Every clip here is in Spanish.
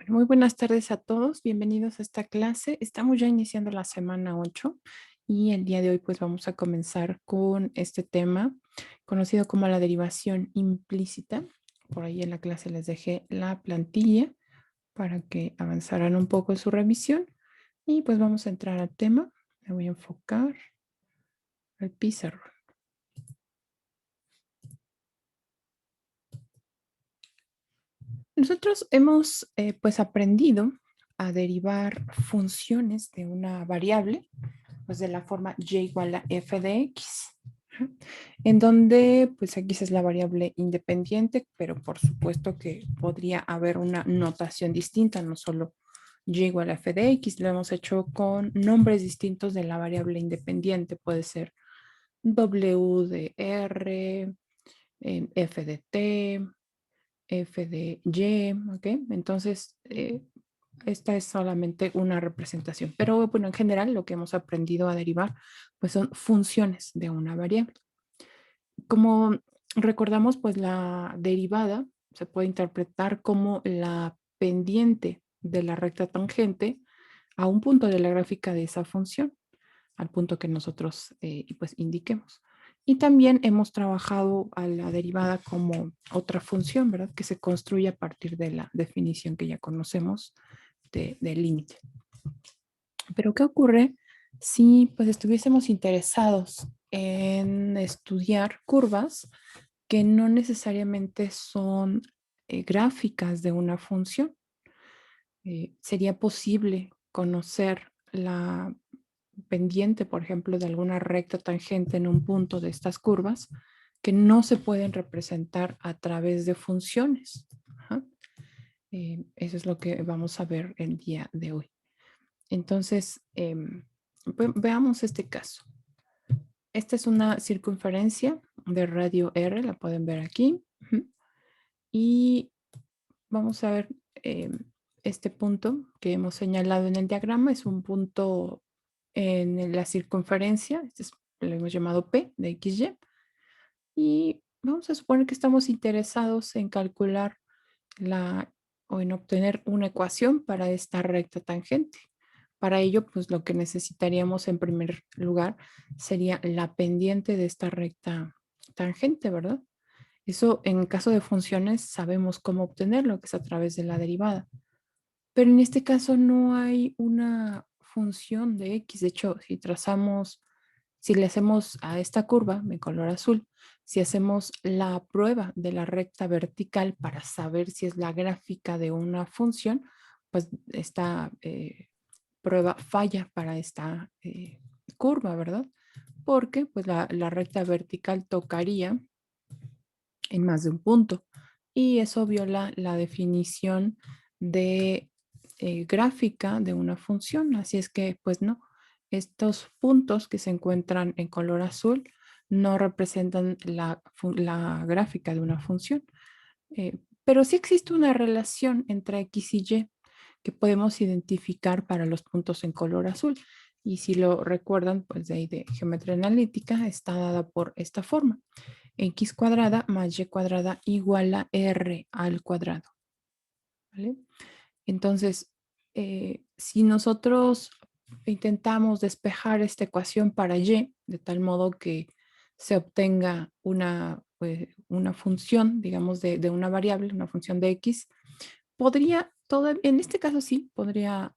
Bueno, muy buenas tardes a todos. Bienvenidos a esta clase. Estamos ya iniciando la semana 8 y el día de hoy pues vamos a comenzar con este tema conocido como la derivación implícita. Por ahí en la clase les dejé la plantilla para que avanzaran un poco en su revisión y pues vamos a entrar al tema. Me voy a enfocar al pizarrón. Nosotros hemos pues aprendido a derivar funciones de una variable pues de la forma y igual a f de x, ajá, en donde pues x es la variable independiente, pero por supuesto que podría haber una notación distinta, no solo y igual a f de x, lo hemos hecho con nombres distintos de la variable independiente, puede ser w de r, f de t, f de y, ¿ok? Entonces, esta es solamente una representación, pero bueno, en general lo que hemos aprendido a derivar pues son funciones de una variable. Como recordamos, pues la derivada se puede interpretar como la pendiente de la recta tangente a un punto de la gráfica de esa función, al punto que nosotros pues indiquemos. Y también hemos trabajado a la derivada como otra función, ¿verdad? Que se construye a partir de la definición que ya conocemos del límite. Pero ¿qué ocurre si pues estuviésemos interesados en estudiar curvas que no necesariamente son gráficas de una función? ¿Sería posible conocer la pendiente, por ejemplo, de alguna recta tangente en un punto de estas curvas que no se pueden representar a través de funciones? Ajá. Eso es lo que vamos a ver el día de hoy. Entonces, veamos este caso. Esta es una circunferencia de radio R, la pueden ver aquí. Y vamos a ver este punto que hemos señalado en el diagrama. Es un punto en la circunferencia, lo hemos llamado P de XY. Y vamos a suponer que estamos interesados en calcular o en obtener una ecuación para esta recta tangente. Para ello, pues lo que necesitaríamos en primer lugar sería la pendiente de esta recta tangente, ¿verdad? Eso en caso de funciones sabemos cómo obtenerlo, que es a través de la derivada. Pero en este caso no hay una función de x. De hecho, si le hacemos a esta curva de color azul, si hacemos la prueba de la recta vertical para saber si es la gráfica de una función, pues esta prueba falla para esta curva, ¿verdad? Porque pues la recta vertical tocaría en más de un punto y eso viola la definición de gráfica de una función. Así es que, pues no, estos puntos que se encuentran en color azul no representan la gráfica de una función. Pero sí existe una relación entre X y Y que podemos identificar para los puntos en color azul. Y si lo recuerdan, pues de ahí de geometría analítica está dada por esta forma. X cuadrada más Y cuadrada igual a R al cuadrado. ¿Vale? Entonces, si nosotros intentamos despejar esta ecuación para Y, de tal modo que se obtenga una función, digamos, de una variable, una función de X, en este caso sí, podría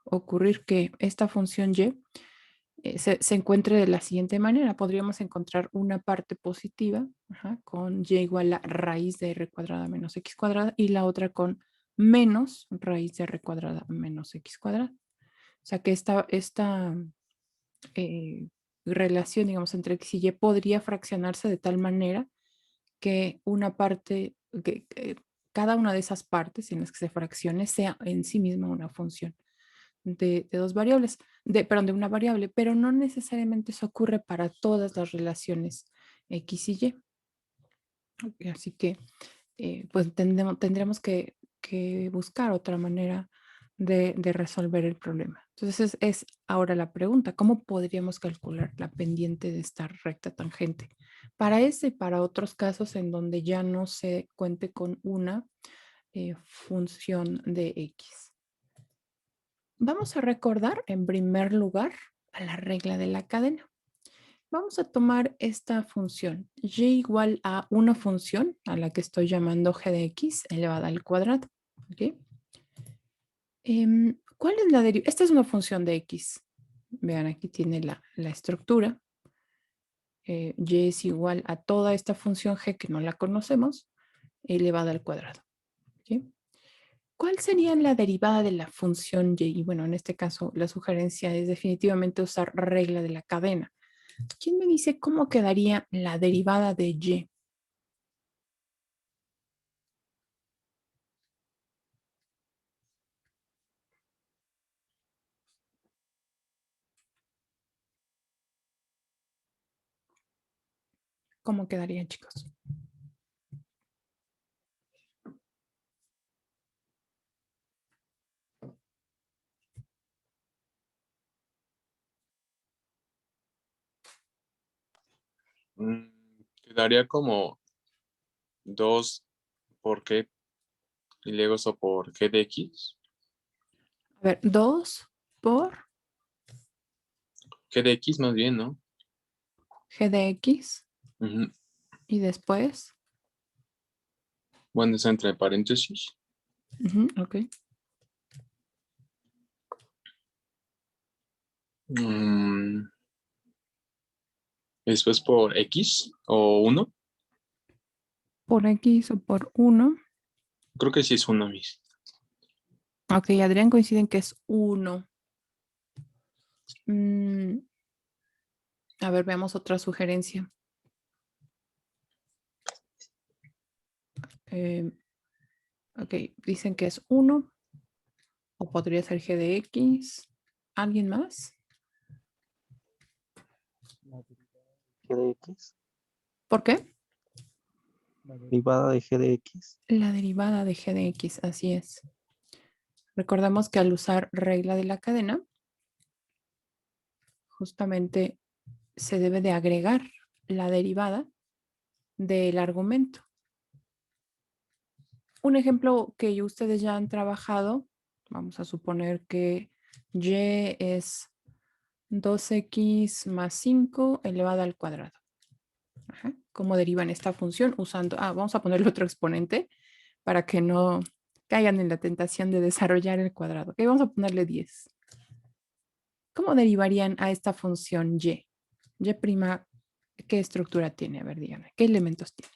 ocurrir que esta función Y se encuentre de la siguiente manera. Podríamos encontrar una parte positiva, ajá, con y igual a raíz de r cuadrada menos x cuadrada y la otra con menos raíz de r cuadrada menos x cuadrada. O sea que esta eh, relación, digamos, entre x y y podría fraccionarse de tal manera que que cada una de esas partes en las que se fraccione sea en sí misma una función de dos variables, perdón, de una variable, pero no necesariamente eso ocurre para todas las relaciones X y Y. Así que, pues tendremos que buscar otra manera de resolver el problema. Entonces es ahora la pregunta, ¿cómo podríamos calcular la pendiente de esta recta tangente? Para ese y para otros casos en donde ya no se cuente con una función de X. Vamos a recordar en primer lugar a la regla de la cadena. Vamos a tomar esta función y igual a una función a la que estoy llamando g de x elevada al cuadrado. ¿Okay? ¿Cuál es la derivada? Esta es una función de x. Vean, aquí tiene la estructura. Y es igual a toda esta función g que no la conocemos elevada al cuadrado. ¿Okay? ¿Cuál sería la derivada de la función y? Y bueno, en este caso la sugerencia es definitivamente usar regla de la cadena. ¿Quién me dice cómo quedaría la derivada de y? ¿Cómo quedaría, chicos? Quedaría como 2 por G y luego eso por G de X. A ver, 2 por G de X más bien, ¿no? g de x Ujú. y después. Bueno, es entre paréntesis. Ok. Después por X o 1. Por x o por 1. Creo que sí es 1, mis. Ok, Adrián coincide en que es 1. A ver, veamos otra sugerencia. Ok, dicen que es 1 o podría ser g de x. ¿Alguien más? G de X. ¿Por qué? La derivada de G de X. La derivada de g de x, así es. Recordemos que al usar regla de la cadena, justamente se debe de agregar la derivada del argumento. Un ejemplo que ustedes ya han trabajado, vamos a suponer que y es 2x más 5 elevado al cuadrado. Ajá. ¿Cómo derivan esta función? Usando, vamos a ponerle otro exponente para que no caigan en la tentación de desarrollar el cuadrado. Ok, vamos a ponerle 10. ¿Cómo derivarían a esta función y? Y prima, ¿qué estructura tiene? A ver, díganme, ¿qué elementos tiene?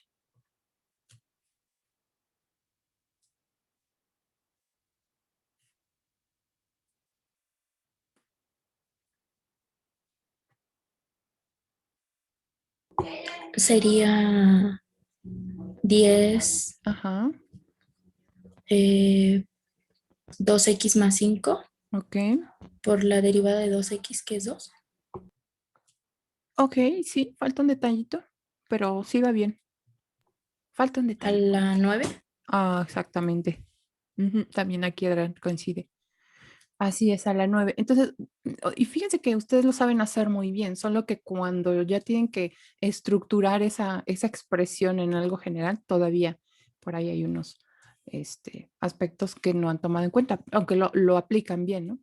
Sería 10, Ajá, 2x más 5 ok. por la derivada de 2x, que es 2. Ok, sí, falta un detallito, pero sí va bien. Falta un A detallito. la 9. Exactamente. También aquí Adrián coincide. Así es, a la 9. Entonces, y fíjense que ustedes lo saben hacer muy bien, solo que cuando ya tienen que estructurar esa expresión en algo general, todavía por ahí hay unos aspectos que no han tomado en cuenta, aunque lo aplican bien, ¿no?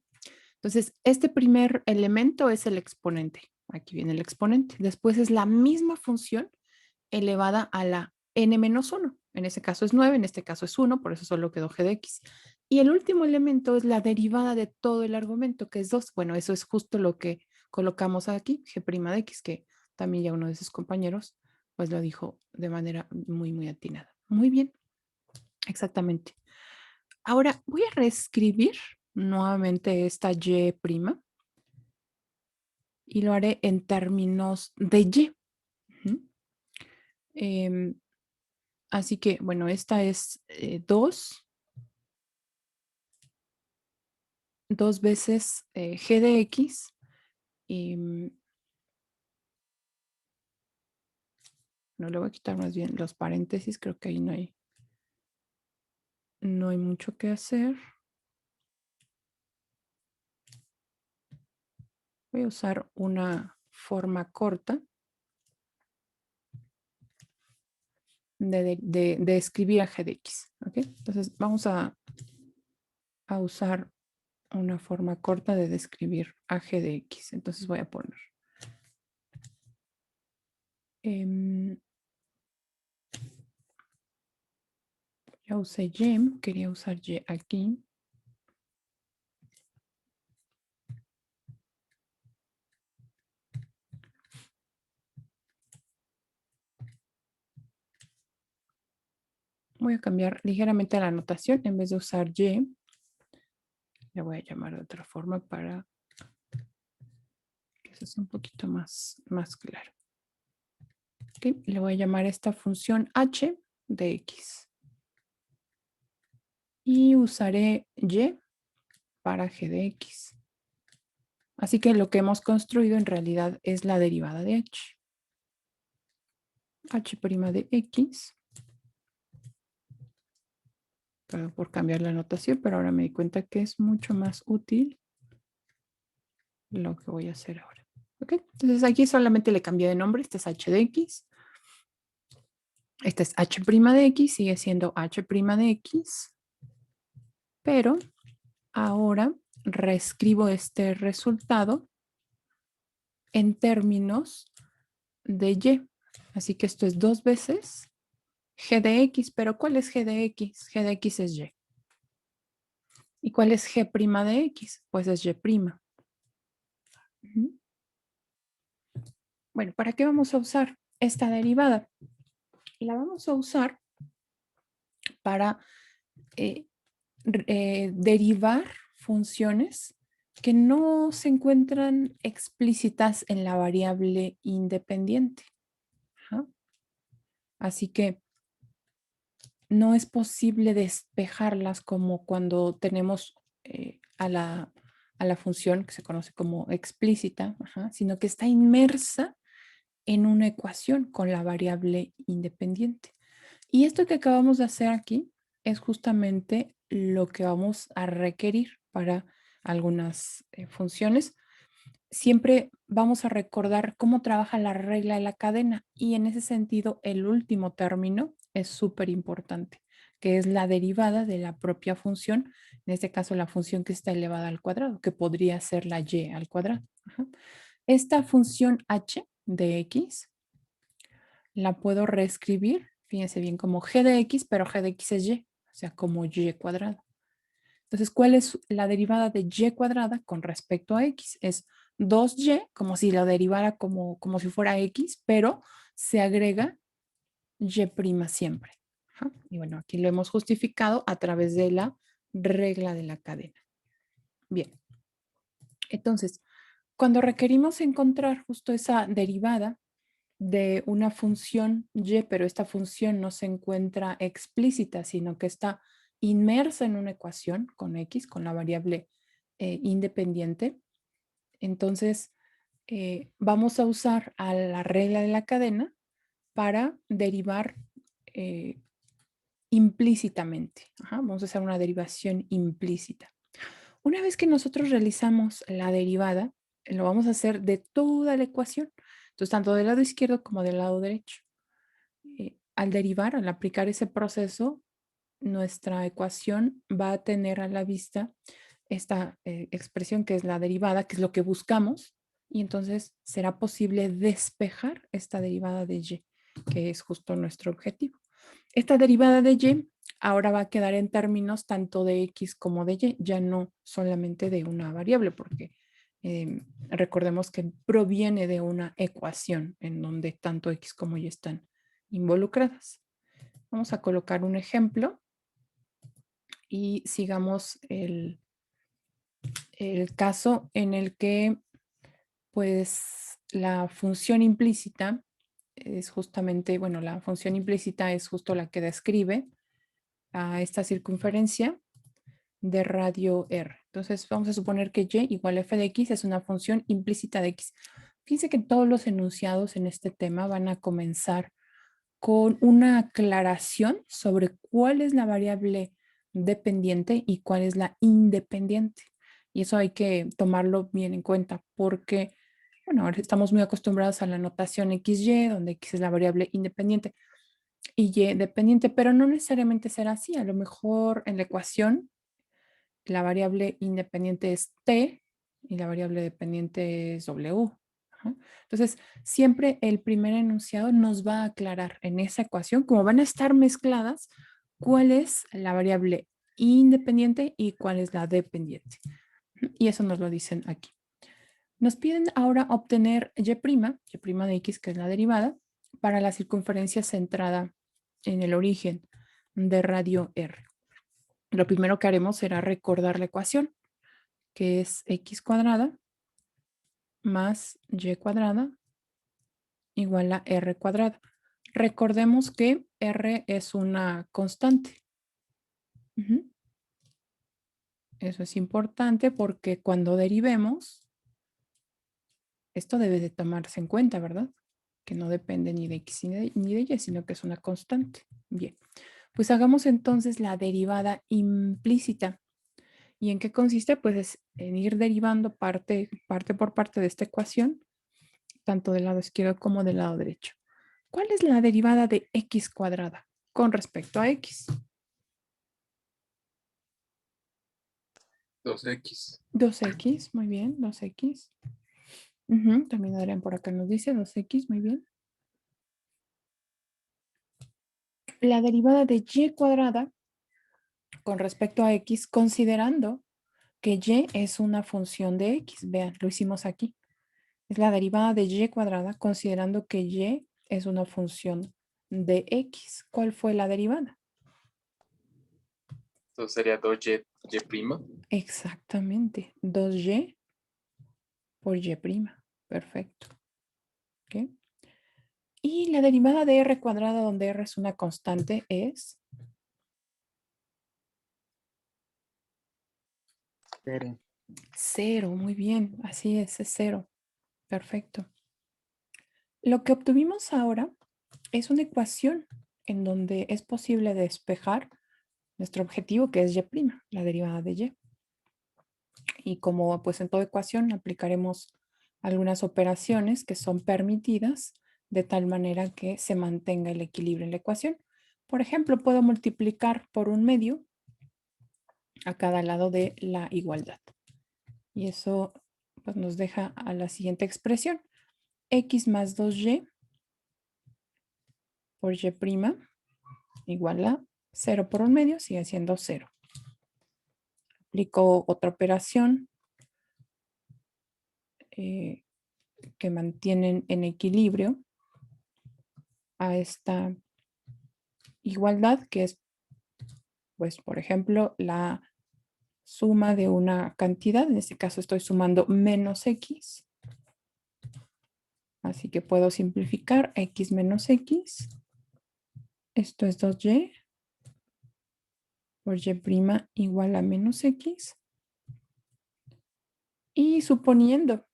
Entonces, este primer elemento es el exponente. Aquí viene el exponente. Después es la misma función elevada a la n-1. En ese caso es 9, en este caso es 1, por eso solo quedó g de x. Y el último elemento es la derivada de todo el argumento, que es 2. Bueno, eso es justo lo que colocamos aquí, g' de x, que también ya uno de sus compañeros pues lo dijo de manera muy, muy atinada. Muy bien, exactamente. Ahora voy a reescribir nuevamente esta y' y lo haré en términos de y. Así que, bueno, esta es 2 veces g de x. Y no le voy a quitar más bien los paréntesis, creo que ahí no hay mucho que hacer. Voy a usar una forma corta de escribir a g de x. ¿Ok? Entonces vamos a usar una forma corta de describir a g de x. Entonces voy a poner ya usé y, quería usar y aquí. Voy a cambiar ligeramente la notación. En vez de usar y, le voy a llamar de otra forma para que eso sea un poquito más claro. Okay. Le voy a llamar esta función h de x. Y usaré y para g de x. Así que lo que hemos construido en realidad es la derivada de h. H' de x. Perdón por cambiar la notación, pero ahora me di cuenta que es mucho más útil lo que voy a hacer ahora. ¿Ok? Entonces aquí solamente le cambié de nombre. Este es h de x. Este es h' de x. Sigue siendo h' de x. Pero ahora reescribo este resultado en términos de y. Así que esto es 2 veces g de x. Pero ¿cuál es g de x? G de x es y. ¿Y cuál es g' de x? Pues es y'. Bueno, ¿para qué vamos a usar esta derivada? La vamos a usar para derivar funciones que no se encuentran explícitas en la variable independiente. Ajá. Así que no es posible despejarlas como cuando tenemos a la función que se conoce como explícita, ajá, sino que está inmersa en una ecuación con la variable independiente. Y esto que acabamos de hacer aquí es justamente lo que vamos a requerir para algunas funciones. Siempre vamos a recordar cómo trabaja la regla de la cadena y en ese sentido el último término es súper importante, que es la derivada de la propia función, en este caso la función que está elevada al cuadrado, que podría ser la y al cuadrado. Ajá. Esta función h de x la puedo reescribir, fíjense bien, como g de x, pero g de x es y, o sea, como y cuadrado. Entonces, ¿cuál es la derivada de y cuadrada con respecto a x? Es 2y, como si lo derivara como si fuera x, pero se agrega y' siempre. Ajá. Y bueno, aquí lo hemos justificado a través de la regla de la cadena. Bien. Entonces, cuando requerimos encontrar justo esa derivada de una función y, pero esta función no se encuentra explícita, sino que está inmersa en una ecuación con x, con la variable independiente. Entonces, vamos a usar a la regla de la cadena para derivar implícitamente. Ajá, vamos a hacer una derivación implícita. Una vez que nosotros realizamos la derivada, lo vamos a hacer de toda la ecuación. Entonces, tanto del lado izquierdo como del lado derecho. Al derivar, al aplicar ese proceso, nuestra ecuación va a tener a la vista esta expresión que es la derivada, que es lo que buscamos, y entonces será posible despejar esta derivada de y, que es justo nuestro objetivo. Esta derivada de y ahora va a quedar en términos tanto de x como de y, ya no solamente de una variable, porque recordemos que proviene de una ecuación en donde tanto x como y están involucradas. Vamos a colocar un ejemplo y sigamos el caso en el que pues la función implícita es justamente, bueno, la función implícita es justo la que describe a esta circunferencia de radio r. Entonces vamos a suponer que y igual a f de x es una función implícita de x. Fíjense que todos los enunciados en este tema van a comenzar con una aclaración sobre cuál es la variable dependiente y cuál es la independiente. Y eso hay que tomarlo bien en cuenta porque, bueno, ahora estamos muy acostumbrados a la notación XY, donde X es la variable independiente. y y dependiente, pero no necesariamente será así. A lo mejor en la ecuación la variable independiente es t y la variable dependiente es w. Ajá. Entonces, siempre el primer enunciado nos va a aclarar en esa ecuación, como van a estar mezcladas, cuál es la variable independiente y cuál es la dependiente. Y eso nos lo dicen aquí. Nos piden ahora obtener y' de x, que es la derivada, para la circunferencia centrada en el origen de radio r. Lo primero que haremos será recordar la ecuación, que es x cuadrada más y cuadrada igual a r cuadrada. Recordemos que r es una constante. Eso es importante porque cuando derivemos, esto debe de tomarse en cuenta, ¿verdad? Que no depende ni de x ni de y, sino que es una constante. Bien, pues hagamos entonces la derivada implícita. ¿Y en qué consiste? Pues es en ir derivando parte por parte de esta ecuación, tanto del lado izquierdo como del lado derecho. ¿Cuál es la derivada de x cuadrada con respecto a x? 2x. 2x, muy bien, 2x. También Adrián por acá nos dice 2x, muy bien. La derivada de y cuadrada con respecto a x, considerando que y es una función de x. Vean, lo hicimos aquí. Es la derivada de y cuadrada considerando que y es una función de x. ¿Cuál fue la derivada? Entonces sería 2y'. Exactamente, 2y por y'. Perfecto. ¿Ok? Y la derivada de r cuadrada, donde r es una constante, es 0. 0. Muy bien, así es 0. Perfecto. Lo que obtuvimos ahora es una ecuación en donde es posible despejar nuestro objetivo, que es y', la derivada de y. Y como pues en toda ecuación aplicaremos algunas operaciones que son permitidas de tal manera que se mantenga el equilibrio en la ecuación. Por ejemplo, puedo multiplicar por 1/2 a cada lado de la igualdad. Y eso pues, nos deja a la siguiente expresión. X más 2y por y' igual a 0 por 1/2, sigue siendo 0. Aplico otra operación que mantienen en equilibrio a esta igualdad, que es, pues, por ejemplo, la suma de una cantidad. En este caso estoy sumando menos x. Así que puedo simplificar x menos x. Esto es 2y por y' igual a menos x. Y suponiendo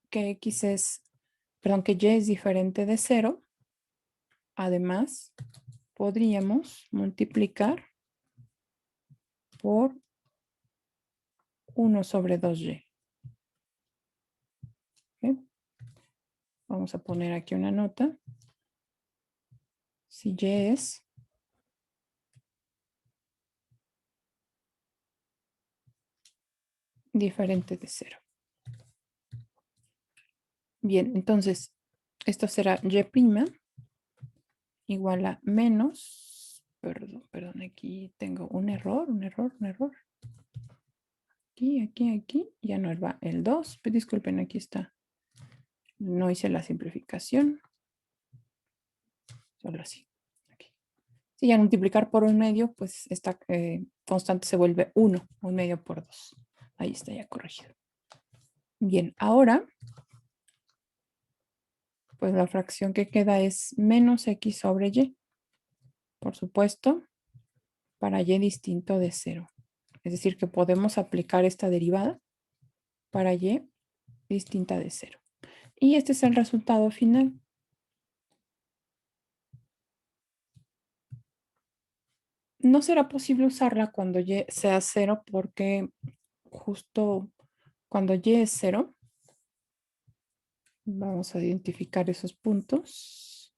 que x es, perdón, que y es diferente de 0, además podríamos multiplicar por 1 sobre 2y. ¿Okay? Vamos a poner aquí una nota. Si y es diferente de 0. Bien, entonces esto será y' igual a menos, perdón, aquí tengo un error. Aquí, ya no va el 2, pero disculpen, aquí está. No hice la simplificación. Solo así. Aquí. Si al multiplicar por 1/2, pues esta constante se vuelve 1, 1/2 por 2. Ahí está ya corregido. Bien, ahora, pues la fracción que queda es menos x sobre y. Por supuesto, para y distinto de 0. Es decir, que podemos aplicar esta derivada para y distinta de 0. Y este es el resultado final. No será posible usarla cuando y sea 0 porque justo cuando y es 0, vamos a identificar esos puntos.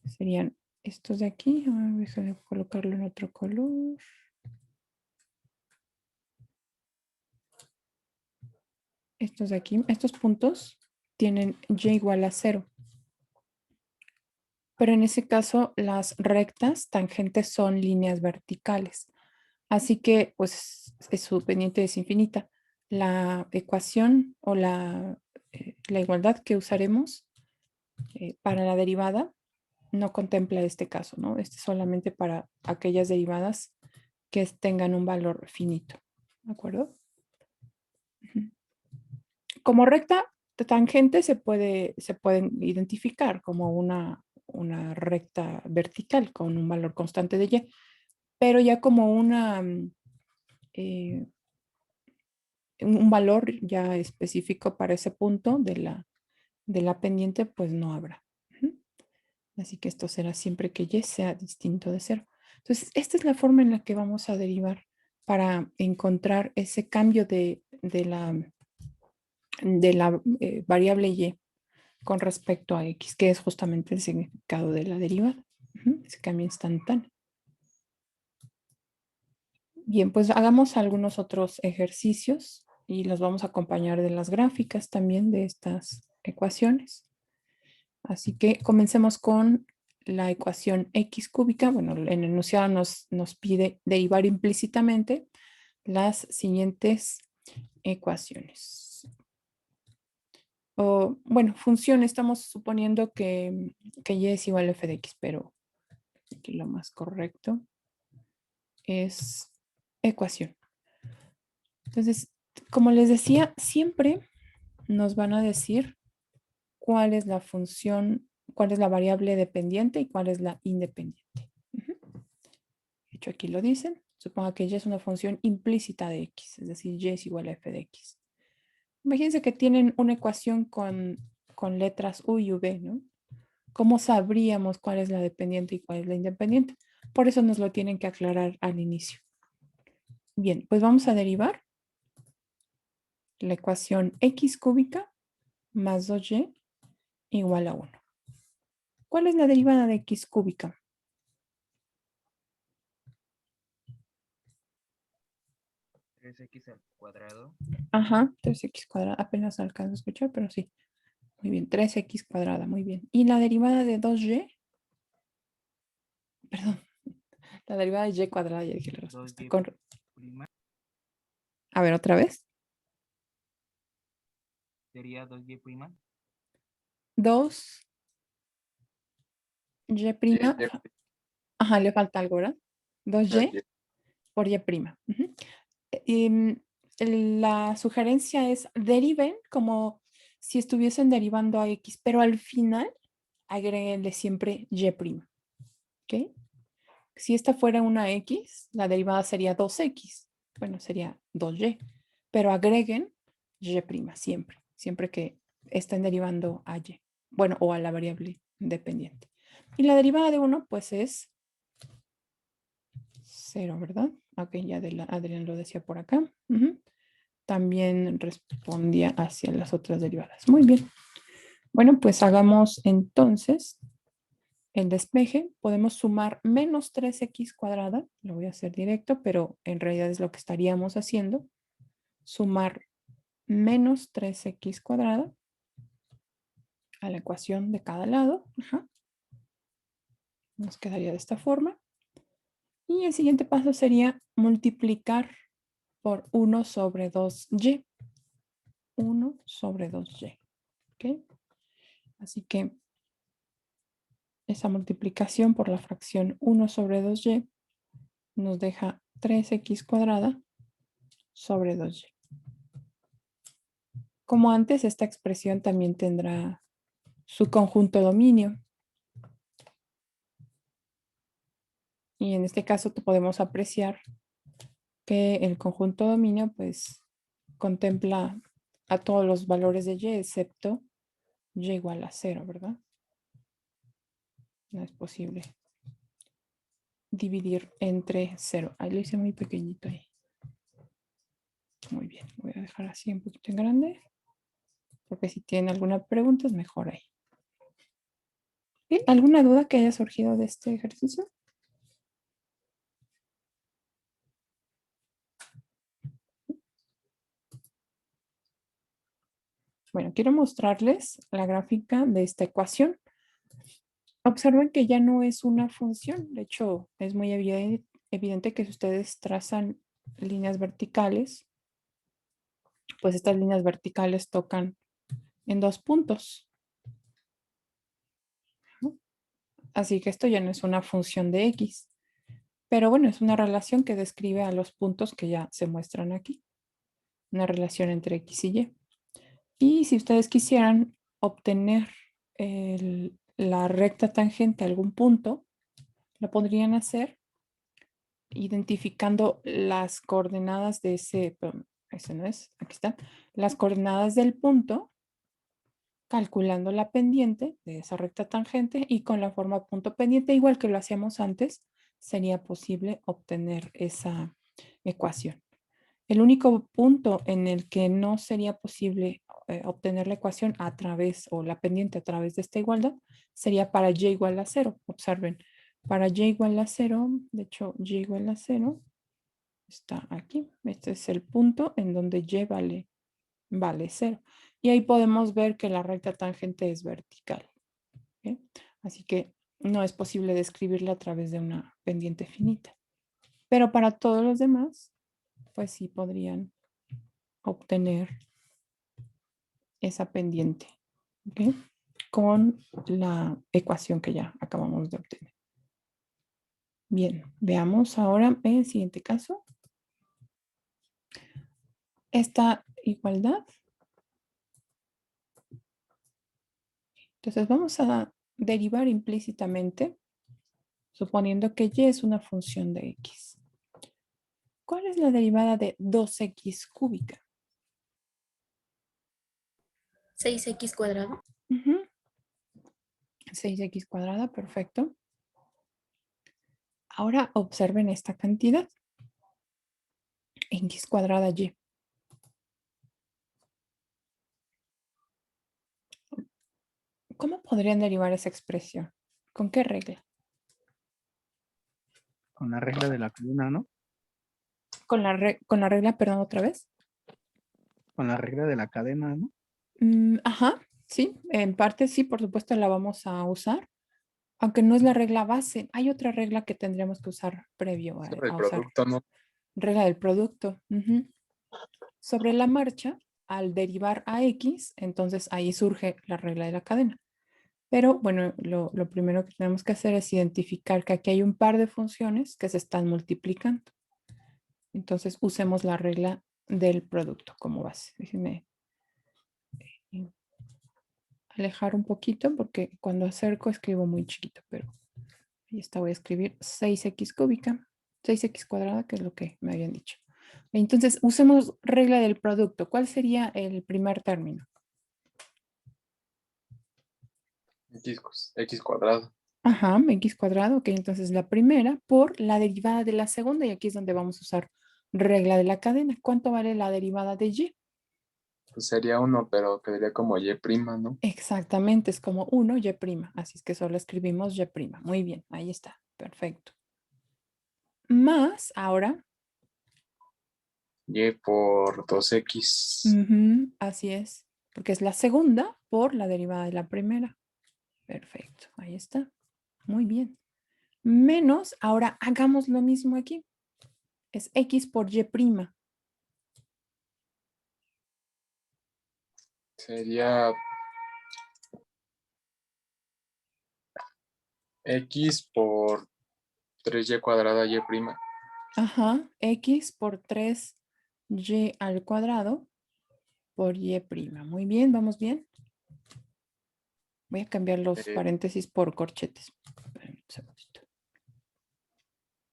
Serían estos de aquí. Déjame colocarlo en otro color. Estos de aquí, estos puntos tienen y igual a 0. Pero en ese caso, las rectas tangentes son líneas verticales. Así que, pues, su pendiente es infinita. La ecuación o la igualdad que usaremos para la derivada no contempla este caso, ¿no? Este es solamente para aquellas derivadas que tengan un valor finito. ¿De acuerdo? Como recta tangente se pueden identificar como una recta vertical con un valor constante de y, pero ya como un valor ya específico para ese punto de la pendiente, pues no habrá. Así que esto será siempre que y sea distinto de 0. Entonces, esta es la forma en la que vamos a derivar para encontrar ese cambio de la variable y con respecto a x, que es justamente el significado de la derivada. Ese cambio instantáneo. Bien, pues hagamos algunos otros ejercicios y los vamos a acompañar de las gráficas también de estas ecuaciones. Así que comencemos con la ecuación x cúbica. Bueno, en el enunciado nos pide derivar implícitamente las siguientes ecuaciones. Bueno, función, estamos suponiendo que y es igual a f de x, pero aquí lo más correcto es ecuación. Entonces, como les decía, siempre nos van a decir cuál es la función, cuál es la variable dependiente y cuál es la independiente. De hecho, aquí lo dicen. Suponga que y es una función implícita de x, es decir, y es igual a f de x. Imagínense que tienen una ecuación con letras u y v, ¿no? ¿Cómo sabríamos cuál es la dependiente y cuál es la independiente? Por eso nos lo tienen que aclarar al inicio. Bien, pues vamos a derivar la ecuación x cúbica más 2y igual a 1. ¿Cuál es la derivada de x cúbica? X al cuadrado. Ajá, 3x cuadrada. Apenas alcanzo a escuchar, pero sí. Muy bien, 3x cuadrada, muy bien. ¿Y la derivada de 2y? Perdón, la derivada de y cuadrada, ya dije la respuesta. 2y prima A ver, otra vez. sería 2y prima. 2y prima. Ajá, le falta algo, ¿verdad? 2y por y prima. La sugerencia es deriven como si estuviesen derivando a x, pero al final agréguenle siempre y prima. ¿Ok? Si esta fuera una x, la derivada sería 2x. Bueno, sería 2y. Pero agreguen y prima siempre, siempre que estén derivando a y. Bueno, o a la variable independiente. Y la derivada de 1, pues es 0, ¿verdad? Ok, ya Adrián lo decía por acá. También respondía hacia las otras derivadas. Muy bien. Bueno, pues hagamos entonces el despeje. Podemos sumar menos 3x cuadrada. Lo voy a hacer directo, pero en realidad es lo que estaríamos haciendo. Sumar menos 3x cuadrada a la ecuación de cada lado. Nos quedaría de esta forma. Y el siguiente paso sería multiplicar por 1 sobre 2y. 1 sobre 2y. ¿Ok? Así que esa multiplicación por la fracción 1 sobre 2y nos deja 3x cuadrada sobre 2y. Como antes, esta expresión también tendrá su conjunto dominio. Y en este caso podemos apreciar que el conjunto dominio pues contempla a todos los valores de y excepto y igual a 0, ¿verdad? No es posible dividir entre 0. Ahí lo hice muy pequeñito ahí. Muy bien, voy a dejar así un poquito en grande, porque si tienen alguna pregunta es mejor ahí. ¿Sí? ¿Alguna duda que haya surgido de este ejercicio? Bueno, quiero mostrarles la gráfica de esta ecuación. Observen que ya no es una función. De hecho, es muy evidente que si ustedes trazan líneas verticales, pues estas líneas verticales tocan en 2 puntos. ¿No? Así que esto ya no es una función de X. Pero bueno, es una relación que describe a los puntos que ya se muestran aquí. Una relación entre X y Y. Y si ustedes quisieran obtener la recta tangente a algún punto, lo podrían hacer identificando las coordenadas de ese no es, aquí están, las coordenadas del punto, calculando la pendiente de esa recta tangente y con la forma punto pendiente, igual que lo hacíamos antes, sería posible obtener esa ecuación. El único punto en el que no sería posible obtener la ecuación a través o la pendiente a través de esta igualdad sería para y igual a 0. Observen, para y igual a 0, de hecho y igual a 0 está aquí. Este es el punto en donde y vale 0. Y ahí podemos ver que la recta tangente es vertical. ¿Okay? Así que no es posible describirla a través de una pendiente finita. Pero para todos los demás, pues sí podrían obtener esa pendiente, ¿ok? Con la ecuación que ya acabamos de obtener. Bien, veamos ahora el siguiente caso. Esta igualdad. Entonces vamos a derivar implícitamente, suponiendo que y es una función de x. ¿Cuál es la derivada de 2x cúbica? 6x cuadrado. 6x cuadrada, perfecto. Ahora observen esta cantidad. X cuadrada y. ¿Cómo podrían derivar esa expresión? ¿Con qué regla? Con la regla de la cadena, ¿no? Con la regla, perdón, otra vez. Con la regla de la cadena, ¿no? Ajá, sí, en parte sí, por supuesto la vamos a usar, aunque no es la regla base. Hay otra regla que tendríamos que usar previo Sobre el a usar. producto, ¿no? Regla del producto. Sobre la marcha, al derivar a X, entonces ahí surge la regla de la cadena. Pero bueno, lo primero que tenemos que hacer es identificar que aquí hay un par de funciones que se están multiplicando. Entonces usemos la regla del producto como base. Déjenme alejar un poquito porque cuando acerco escribo muy chiquito, pero ahí está, voy a escribir 6x cúbica, 6x cuadrada, que es lo que me habían dicho. Entonces, usemos regla del producto. ¿Cuál sería el primer término? X cuadrado. Ajá, x cuadrado, ok, entonces la primera por la derivada de la segunda y aquí es donde vamos a usar regla de la cadena. ¿Cuánto vale la derivada de y? Pues sería 1, pero quedaría como Y prima, ¿no? Exactamente, es como 1 y prima, así es que solo escribimos y prima. Muy bien, ahí está, perfecto. Más, ahora, Y por 2X. así es, porque es la segunda por la derivada de la primera. Perfecto, ahí está. Muy bien. Menos, ahora hagamos lo mismo aquí. Es X por Y prima. Sería X por 3Y cuadrada Y prima. Ajá, X por 3Y al cuadrado por Y prima. Muy bien, ¿vamos bien? Voy a cambiar los Eh, paréntesis por corchetes. Esperen un segundito.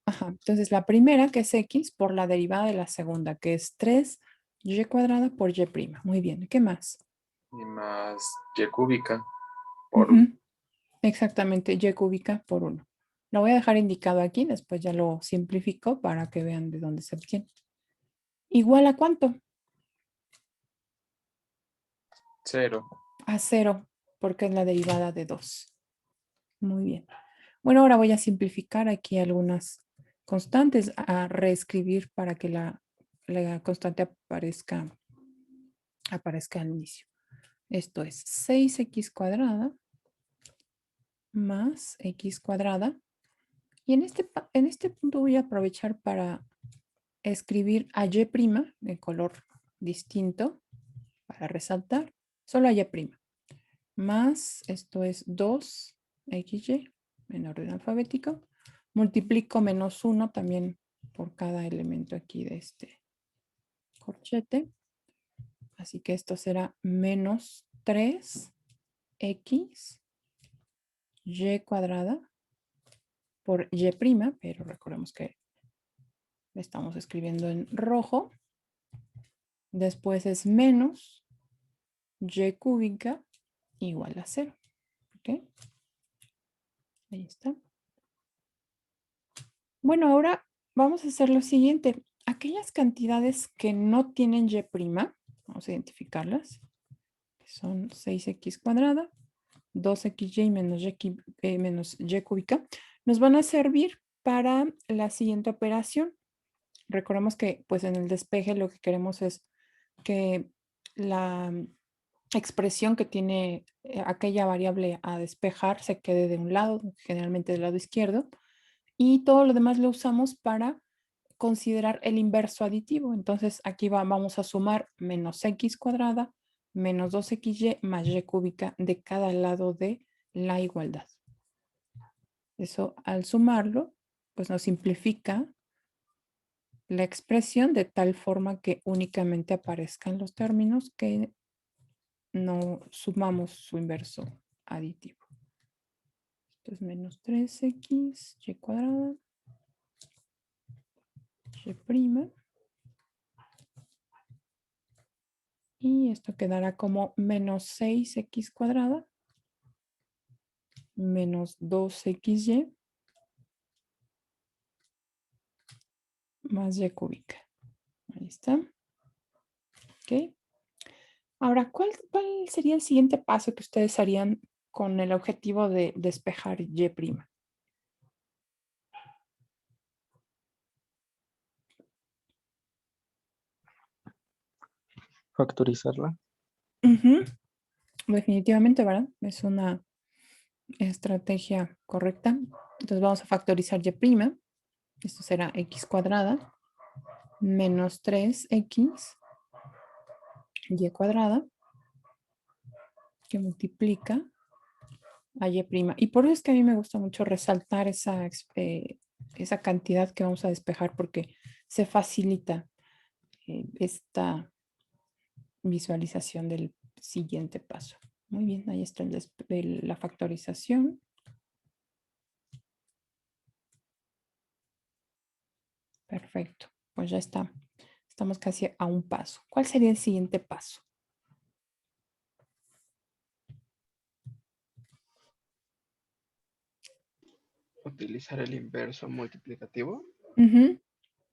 Ajá, entonces la primera que es X por la derivada de la segunda, que es 3Y cuadrada por Y prima. Muy bien, ¿qué más? y más Y cúbica por Ujú, exactamente, Y cúbica por 1. Lo voy a dejar indicado aquí, después ya lo simplifico para que vean de dónde se obtiene. ¿Igual a cuánto? 0. A 0, porque es la derivada de 2. Muy bien. Bueno, ahora voy a simplificar aquí algunas constantes a reescribir para que la constante aparezca al inicio. Esto es 6x cuadrada más x cuadrada. Y en este punto voy a aprovechar para escribir a y' de color distinto para resaltar. Solo a y'. Más, esto es 2xy en orden alfabético. Multiplico menos 1 también por cada elemento aquí de este corchete. Así que esto será menos 3x y cuadrada por y', pero recordemos que estamos escribiendo en rojo. Después es menos y cúbica igual a 0. ¿Ok? Ahí está. Bueno, ahora vamos a hacer lo siguiente. Aquellas cantidades que no tienen y', vamos a identificarlas, que son 6x cuadrada, 2xy menos y cúbica, nos van a servir para la siguiente operación. Recordemos que pues en el despeje lo que queremos es que la expresión que tiene aquella variable a despejar se quede de un lado, generalmente del lado izquierdo, y todo lo demás lo usamos para considerar el inverso aditivo. Entonces aquí vamos a sumar menos x cuadrada menos 2xy más y cúbica de cada lado de la igualdad. Eso al sumarlo, pues nos simplifica la expresión de tal forma que únicamente aparezcan los términos que no sumamos su inverso aditivo. Esto es menos 3x y cuadrada y'. Y esto quedará como menos 6x cuadrada menos 2xy más y cúbica. Ahí está. Ok. Ahora, ¿cuál sería el siguiente paso que ustedes harían con el objetivo de despejar y'? Factorizarla. Ujú. Definitivamente, ¿verdad? Es una estrategia correcta. Entonces vamos a factorizar y'. Esto será x cuadrada menos 3x y cuadrada que multiplica a y'. Y por eso es que a mí me gusta mucho resaltar esa cantidad que vamos a despejar porque se facilita esta visualización del siguiente paso. Muy bien, ahí está la factorización. Perfecto, pues ya está. Estamos casi a un paso. ¿Cuál sería el siguiente paso? Utilizar el inverso multiplicativo. Ujú.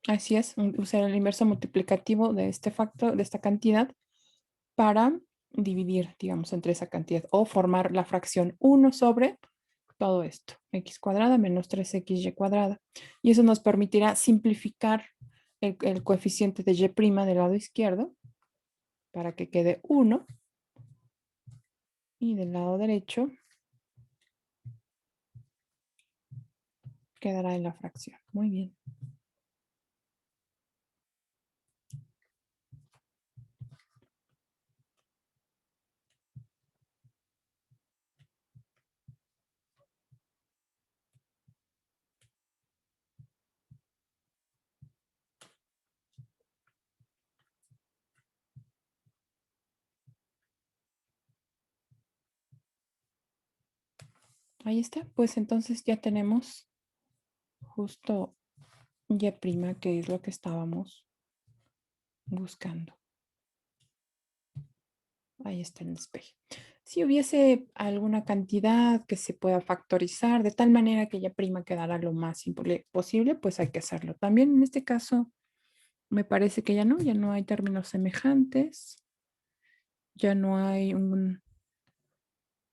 Así es, usar el inverso multiplicativo de este factor, de esta cantidad, para dividir, digamos, entre esa cantidad o formar la fracción 1 sobre todo esto, x cuadrada menos 3xy cuadrada. Y eso nos permitirá simplificar el coeficiente de y' del lado izquierdo para que quede 1 y del lado derecho quedará en la fracción. Muy bien. Ahí está, pues entonces ya tenemos justo y', que es lo que estábamos buscando. Ahí está el despeje. Si hubiese alguna cantidad que se pueda factorizar de tal manera que y' quedara lo más simple posible, pues hay que hacerlo. También en este caso me parece que ya no hay términos semejantes. Ya no hay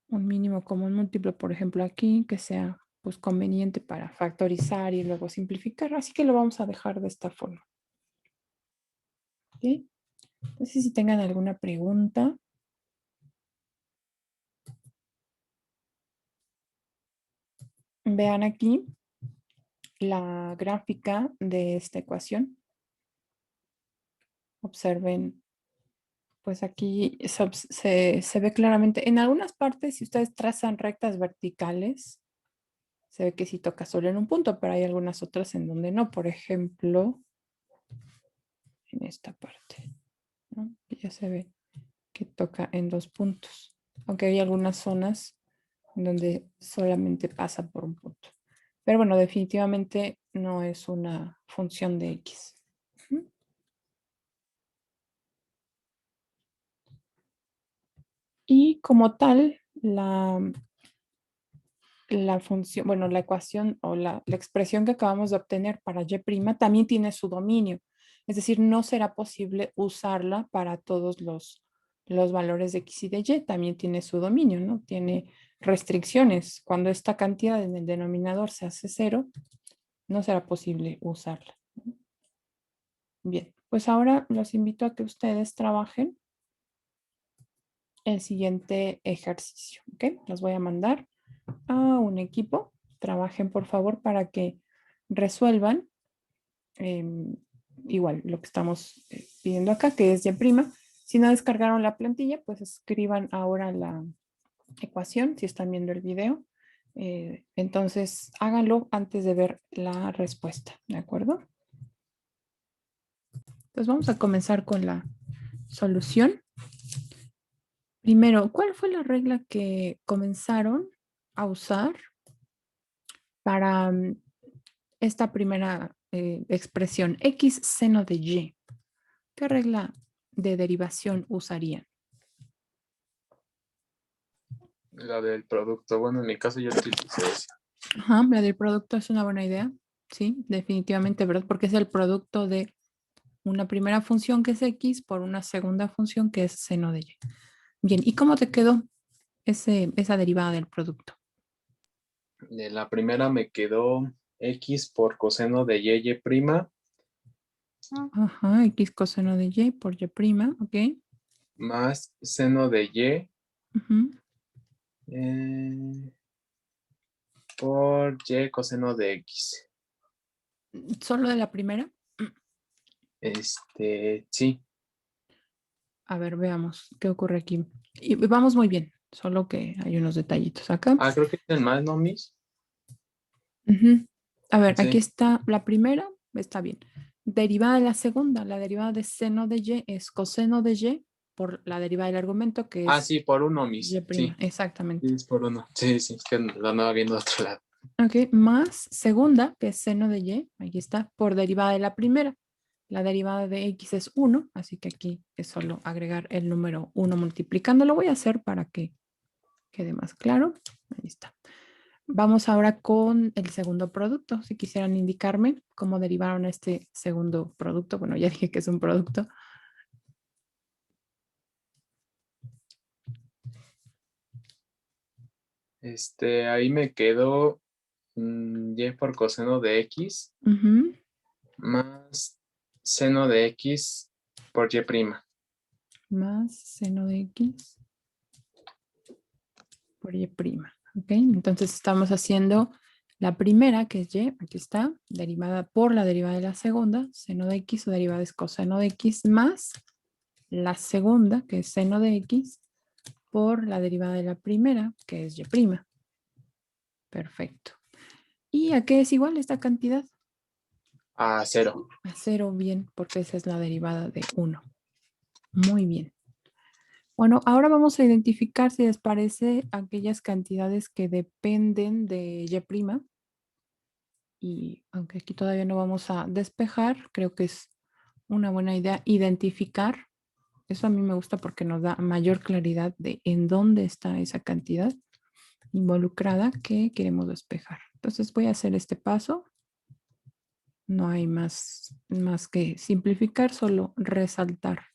un mínimo común múltiplo, por ejemplo, aquí, que sea pues conveniente para factorizar y luego simplificar. Así que lo vamos a dejar de esta forma. ¿Ok? No sé si tengan alguna pregunta. Vean aquí la gráfica de esta ecuación. Observen, pues aquí se ve claramente. En algunas partes, si ustedes trazan rectas verticales, se ve que sí toca solo en un punto, pero hay algunas otras en donde no. Por ejemplo, en esta parte, ¿no? Ya se ve que toca en 2 puntos. Aunque hay algunas zonas en donde solamente pasa por un punto. Pero bueno, definitivamente no es una función de X. Ujú. Y como tal, la función, bueno, la ecuación o la expresión que acabamos de obtener para Y' también tiene su dominio. Es decir, no será posible usarla para todos los valores de X y de Y. También tiene su dominio, ¿no? Tiene restricciones. Cuando esta cantidad en el denominador se hace 0, no será posible usarla. Bien, pues ahora los invito a que ustedes trabajen el siguiente ejercicio, ¿ok? Los voy a mandar a un equipo. Trabajen, por favor, para que resuelvan igual lo que estamos pidiendo acá, que es Y'. Si no descargaron la plantilla, pues escriban ahora la ecuación, si están viendo el video. Entonces, háganlo antes de ver la respuesta, ¿de acuerdo? Entonces, vamos a comenzar con la solución. Primero, ¿cuál fue la regla que comenzaron a usar para esta primera expresión? X seno de Y. ¿Qué regla de derivación usarían? La del producto. Bueno, en mi caso yo utilicé esa. Ajá, la del producto es una buena idea. Sí, definitivamente, ¿verdad? Porque es el producto de una primera función que es X por una segunda función que es seno de Y. Bien, ¿y cómo te quedó esa derivada del producto? De la primera me quedó X por coseno de Y', Ajá, X coseno de Y por Y', ok. más seno de Y Ujú. por Y coseno de X. ¿Solo de la primera? Sí. A ver, veamos qué ocurre aquí. Y vamos muy bien, solo que hay unos detallitos acá. Ah, creo que es el más, ¿no, Miss? Ujú. A ver, aquí Sí. está la primera, está bien. Derivada de la segunda, la derivada de seno de Y es coseno de Y por la derivada del argumento que Ah, es sí, por uno, Y', Miss. Sí, exactamente. sí, es por uno. Sí, sí, es que la andaba viendo de otro lado. Ok, más segunda, que es seno de Y, aquí está, por derivada de la primera. La derivada de X es 1, así que aquí es solo agregar el número 1 multiplicando. Lo voy a hacer para que quede más claro. Ahí está. Vamos ahora con el segundo producto. Si quisieran indicarme cómo derivaron este segundo producto. Bueno, ya dije que es un producto. Ahí me quedó Y por coseno de X Ujú. más seno de X por Y'. Más seno de X por Y'. ¿Ok? Entonces estamos haciendo la primera, que es Y, aquí está, derivada por la derivada de la segunda, seno de X, o derivada es coseno de X, más la segunda, que es seno de X, por la derivada de la primera, que es Y'. Perfecto. ¿Y a qué es igual esta cantidad? A 0. A 0, bien, porque esa es la derivada de 1. Muy bien. Bueno, ahora vamos a identificar, si les parece, aquellas cantidades que dependen de Y'. Y aunque aquí todavía no vamos a despejar, creo que es una buena idea identificar. Eso a mí me gusta porque nos da mayor claridad de en dónde está esa cantidad involucrada que queremos despejar. Entonces voy a hacer este paso. No hay más que simplificar, solo resaltar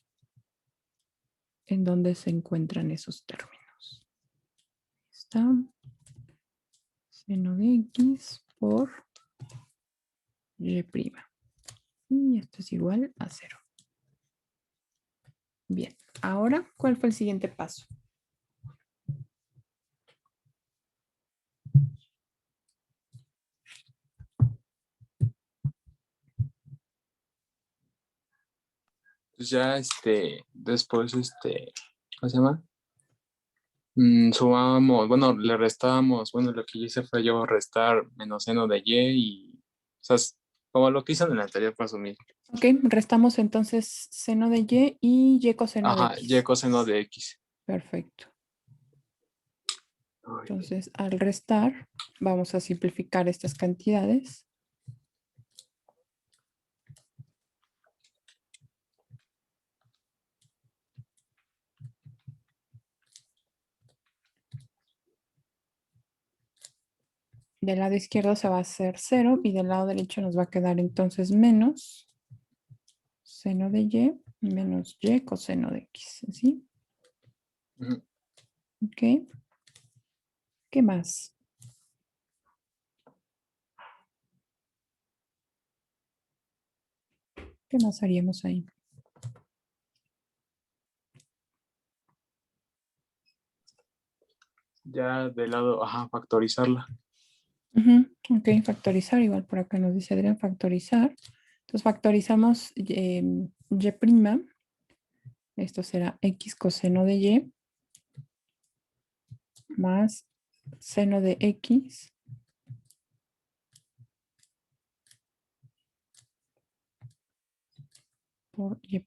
en dónde se encuentran esos términos. está. Seno de X por Y'. Y esto es igual a 0. Bien, ahora, ¿cuál fue el siguiente paso? Pues ya, después, ¿cómo se llama? Sumamos, bueno, le restábamos, bueno, lo que hice fue yo restar menos seno de Y o sea, como lo que hizo en el anterior paso mil. Ok, restamos entonces seno de Y y coseno de Ajá, X. Y coseno de X. Perfecto. Entonces, al restar, vamos a simplificar estas cantidades. Del lado izquierdo se va a hacer 0 y del lado derecho nos va a quedar entonces menos seno de Y menos Y coseno de X. ¿Sí? Ujú. Ok. ¿Qué más? ¿Qué más haríamos ahí? Ya del lado, ajá, factorizarla. Ujú, ok, factorizar, igual por acá nos dice Adrián, factorizar. Entonces factorizamos Y', esto será X coseno de Y más seno de X por Y'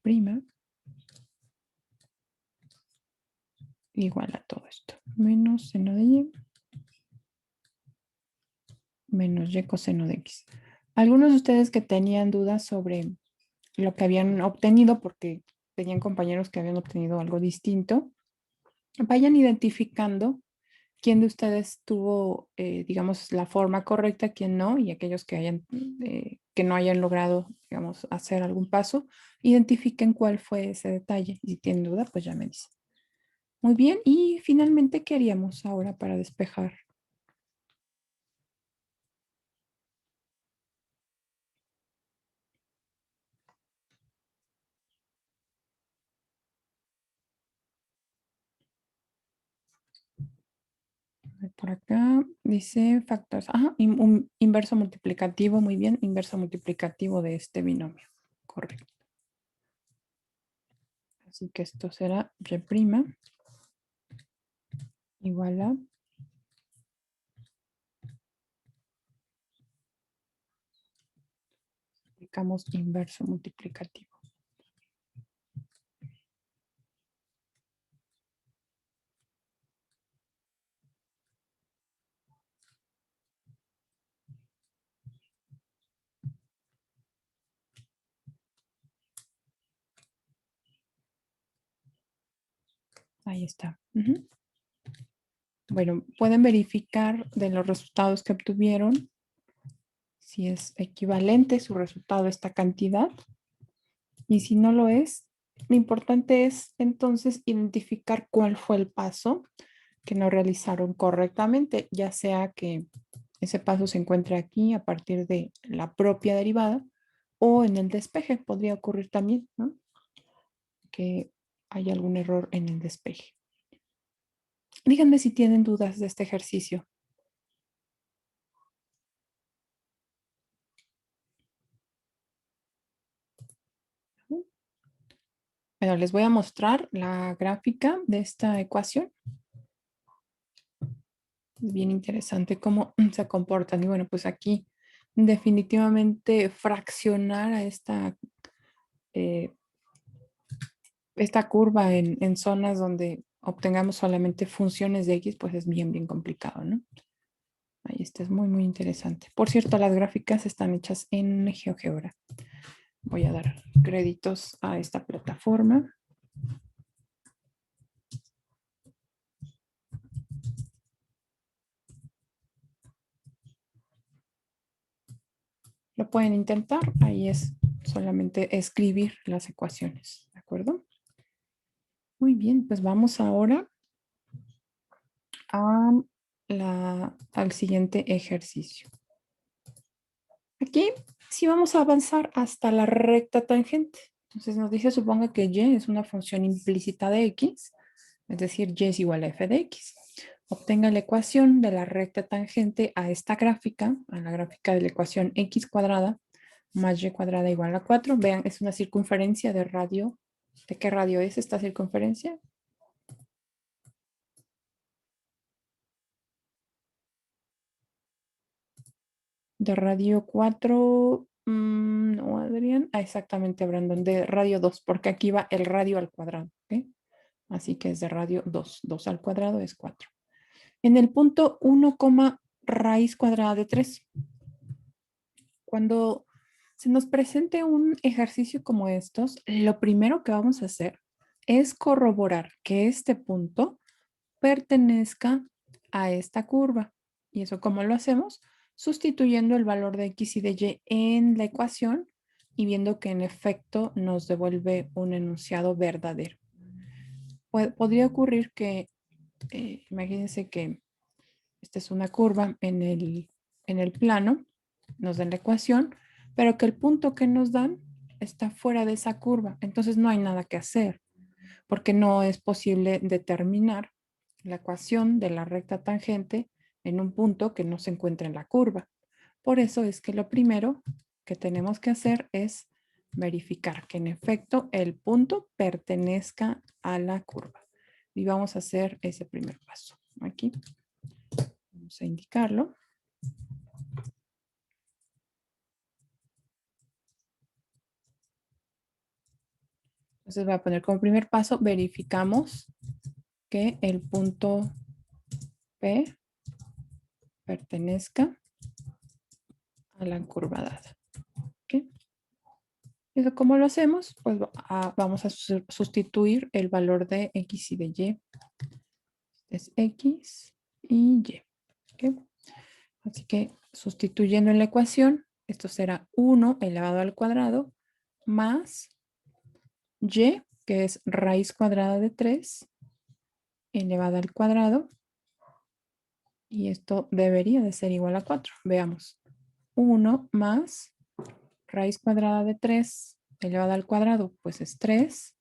igual a todo esto, menos seno de Y menos Y coseno de X. Algunos de ustedes que tenían dudas sobre lo que habían obtenido, porque tenían compañeros que habían obtenido algo distinto, vayan identificando quién de ustedes tuvo, digamos, la forma correcta, quién no, y aquellos que no hayan logrado, digamos, hacer algún paso, identifiquen cuál fue ese detalle. Y si tienen duda, pues ya me dicen. Muy bien, y finalmente, ¿qué haríamos ahora para despejar? Por acá dice factores. Ajá, un inverso multiplicativo, muy bien, inverso multiplicativo de este binomio. Correcto. Así que esto será Y' igual a aplicamos inverso multiplicativo. Ahí está. Ujú. Bueno, pueden verificar de los resultados que obtuvieron si es equivalente su resultado a esta cantidad. Y si no lo es, lo importante es entonces identificar cuál fue el paso que no realizaron correctamente, ya sea que ese paso se encuentre aquí a partir de la propia derivada o en el despeje. Podría ocurrir también, ¿no? Que hay algún error en el despeje. Díganme si tienen dudas de este ejercicio. Bueno, les voy a mostrar la gráfica de esta ecuación. Es bien interesante cómo se comportan. Y bueno, pues aquí definitivamente fraccionar a eh, esta curva en zonas donde obtengamos solamente funciones de X, pues es bien, bien complicado, ¿no? Ahí está, es muy, muy interesante. Por cierto, las gráficas están hechas en GeoGebra. Voy a dar créditos a esta plataforma. Lo pueden intentar, ahí es solamente escribir las ecuaciones, ¿de acuerdo? Muy bien, pues vamos ahora a al siguiente ejercicio. Aquí sí vamos a avanzar hasta la recta tangente. Entonces nos dice, suponga que y es una función implícita de x, es decir, y es igual a f de x. Obtenga la ecuación de la recta tangente a esta gráfica, a la gráfica de la ecuación x cuadrada más y cuadrada igual a 4. Vean, es una circunferencia de radio. ¿De qué radio es esta circunferencia? De radio 4, no, Adrián. Ah, exactamente, Brandon, de radio 2, porque aquí va el radio al cuadrado. ¿Ok? Así que es de radio 2. 2 al cuadrado es 4. En el punto 1, raíz cuadrada de 3. Cuando se nos presente un ejercicio como estos, lo primero que vamos a hacer es corroborar que este punto pertenezca a esta curva. ¿Y eso cómo lo hacemos? Sustituyendo el valor de x y de y en la ecuación y viendo que en efecto nos devuelve un enunciado verdadero. Podría ocurrir que, imagínense que esta es una curva en el plano, nos dan la ecuación, pero que el punto que nos dan está fuera de esa curva. Entonces no hay nada que hacer, porque no es posible determinar la ecuación de la recta tangente en un punto que no se encuentra en la curva. Por eso es que lo primero que tenemos que hacer es verificar que en efecto el punto pertenezca a la curva. Y vamos a hacer ese primer paso. Aquí vamos a indicarlo. Entonces voy a poner como primer paso, verificamos que el punto P pertenezca a la curva dada. ¿Okay? ¿Eso cómo lo hacemos? Pues vamos a sustituir el valor de x y de y. Es x y y. ¿Okay? Así que sustituyendo en la ecuación, esto será 1 elevado al cuadrado más y, que es raíz cuadrada de 3, elevada al cuadrado. Y esto debería de ser igual a 4. Veamos. 1 más raíz cuadrada de 3 elevada al cuadrado, pues es 3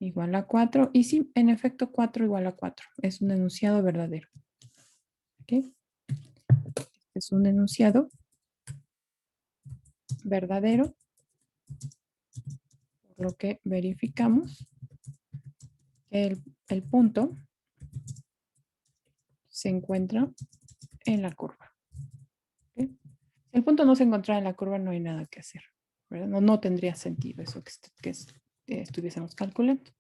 igual a 4. Y sí, en efecto, 4 igual a 4. Es un enunciado verdadero. ¿Okay? Es un enunciado verdadero, por lo que verificamos que el punto se encuentra en la curva. ¿Okay? Si el punto no se encuentra en la curva, no hay nada que hacer. ¿Verdad? No tendría sentido eso que estuviésemos calculando.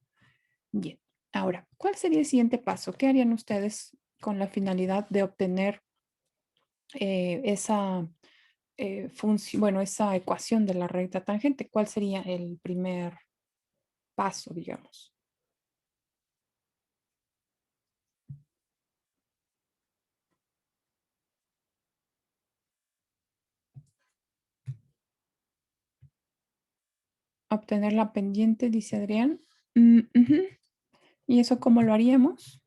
Bien, ahora, ¿cuál sería el siguiente paso? ¿Qué harían ustedes con la finalidad de obtener esa función, bueno, esa ecuación de la recta tangente? ¿Cuál sería el primer paso, digamos? Obtener la pendiente, dice Adrián. Ujú. ¿Y eso cómo lo haríamos?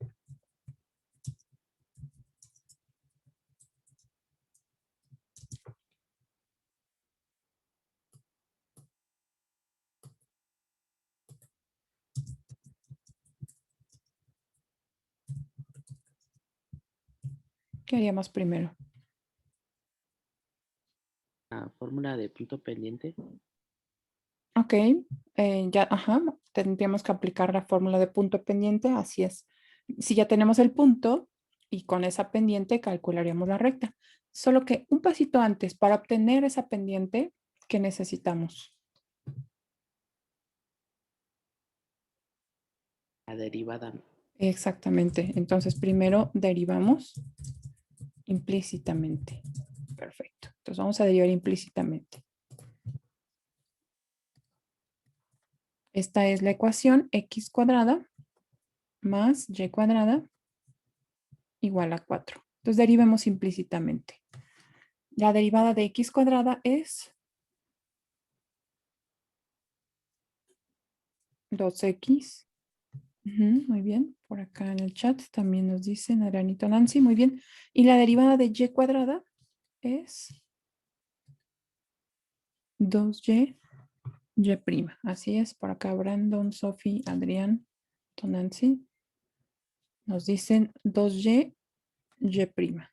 ¿Qué haríamos primero? La fórmula de punto pendiente. Ok, ya, ajá, tendríamos que aplicar la fórmula de punto pendiente, así es. Si ya tenemos el punto y con esa pendiente calcularíamos la recta. Solo que un pasito antes, para obtener esa pendiente, ¿qué necesitamos? La derivada. Exactamente. Entonces, primero derivamos implícitamente. Perfecto. Entonces, vamos a derivar implícitamente. Esta es la ecuación x cuadrada más y cuadrada igual a 4. Entonces, derivemos implícitamente. La derivada de x cuadrada es 2x Ujú, muy bien. Por acá en el chat también nos dicen Adrianito Nancy. Muy bien. Y la derivada de y cuadrada es 2y, y prima. Así es. Por acá Brandon, Sophie, Adrián, Nancy. Nos dicen 2y, y prima.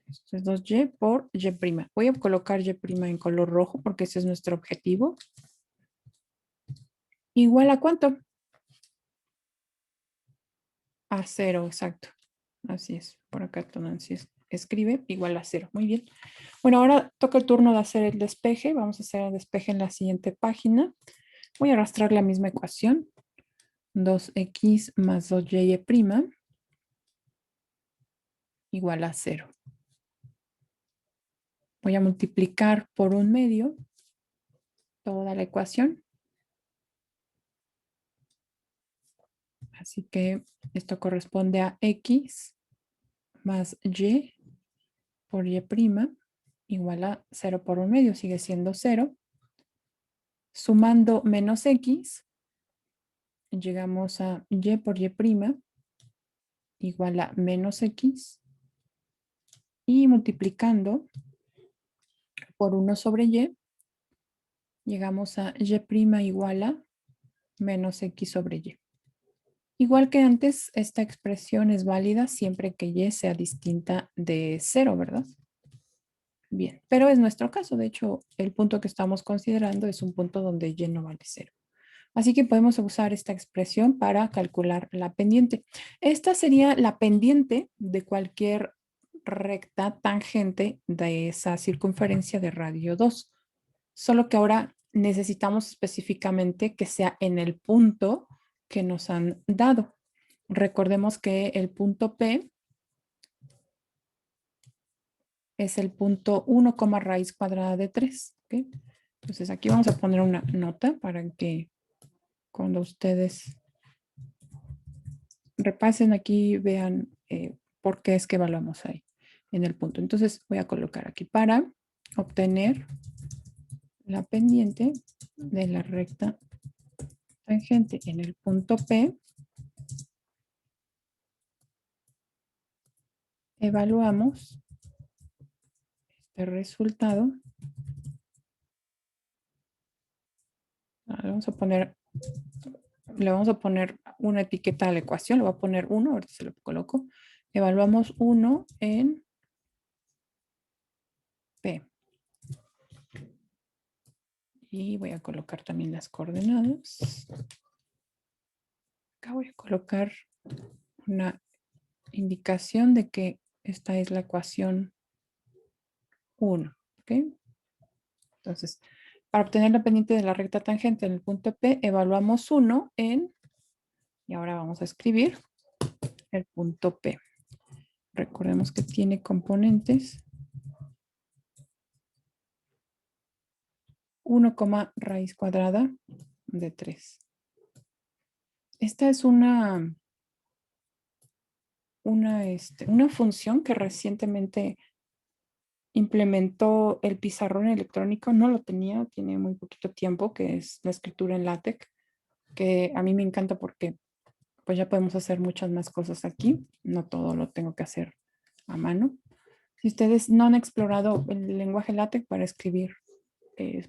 Esto es 2y por y prima. Voy a colocar y prima en color rojo porque ese es nuestro objetivo. ¿Igual a cuánto? A 0, exacto. Así es. Por acá Nancy escribe igual a 0. Muy bien. Bueno, ahora toca el turno de hacer el despeje. Vamos a hacer el despeje en la siguiente página. Voy a arrastrar la misma ecuación. 2x más 2y prima igual a 0. Voy a multiplicar por 1/2 toda la ecuación. Así que esto corresponde a x más y por y prima igual a 0 por 1/2. Sigue siendo 0. Sumando menos x, llegamos a y por y prima igual a menos x. Y multiplicando por 1 sobre y, llegamos a y prima igual a menos x sobre y. Igual que antes, esta expresión es válida siempre que y sea distinta de 0, ¿verdad? Bien, pero es nuestro caso. De hecho, el punto que estamos considerando es un punto donde y no vale 0. Así que podemos usar esta expresión para calcular la pendiente. Esta sería la pendiente de cualquier recta tangente de esa circunferencia de radio 2. Solo que ahora necesitamos específicamente que sea en el punto que nos han dado. Recordemos que el punto P es el punto 1, raíz cuadrada de 3. ¿Okay? Entonces aquí vamos a poner una nota para que cuando ustedes repasen aquí, vean por qué es que evaluamos ahí en el punto. Entonces voy a colocar aquí para obtener la pendiente de la recta tangente en el punto P. Evaluamos este resultado. Le vamos a poner una etiqueta a la ecuación, le voy a poner 1, ahorita se lo coloco. Evaluamos 1 en P. Y voy a colocar también las coordenadas. Acá voy a colocar una indicación de que esta es la ecuación 1. ¿Ok? Entonces, para obtener la pendiente de la recta tangente en el punto P, evaluamos 1 en, y ahora vamos a escribir el punto P. Recordemos que tiene componentes 1, raíz cuadrada de 3. Esta es una función que recientemente implementó el pizarrón electrónico. No lo tenía, tiene muy poquito tiempo, que es la escritura en LaTeX, que a mí me encanta porque pues ya podemos hacer muchas más cosas aquí. No todo lo tengo que hacer a mano. Si ustedes no han explorado el lenguaje LaTeX para escribir,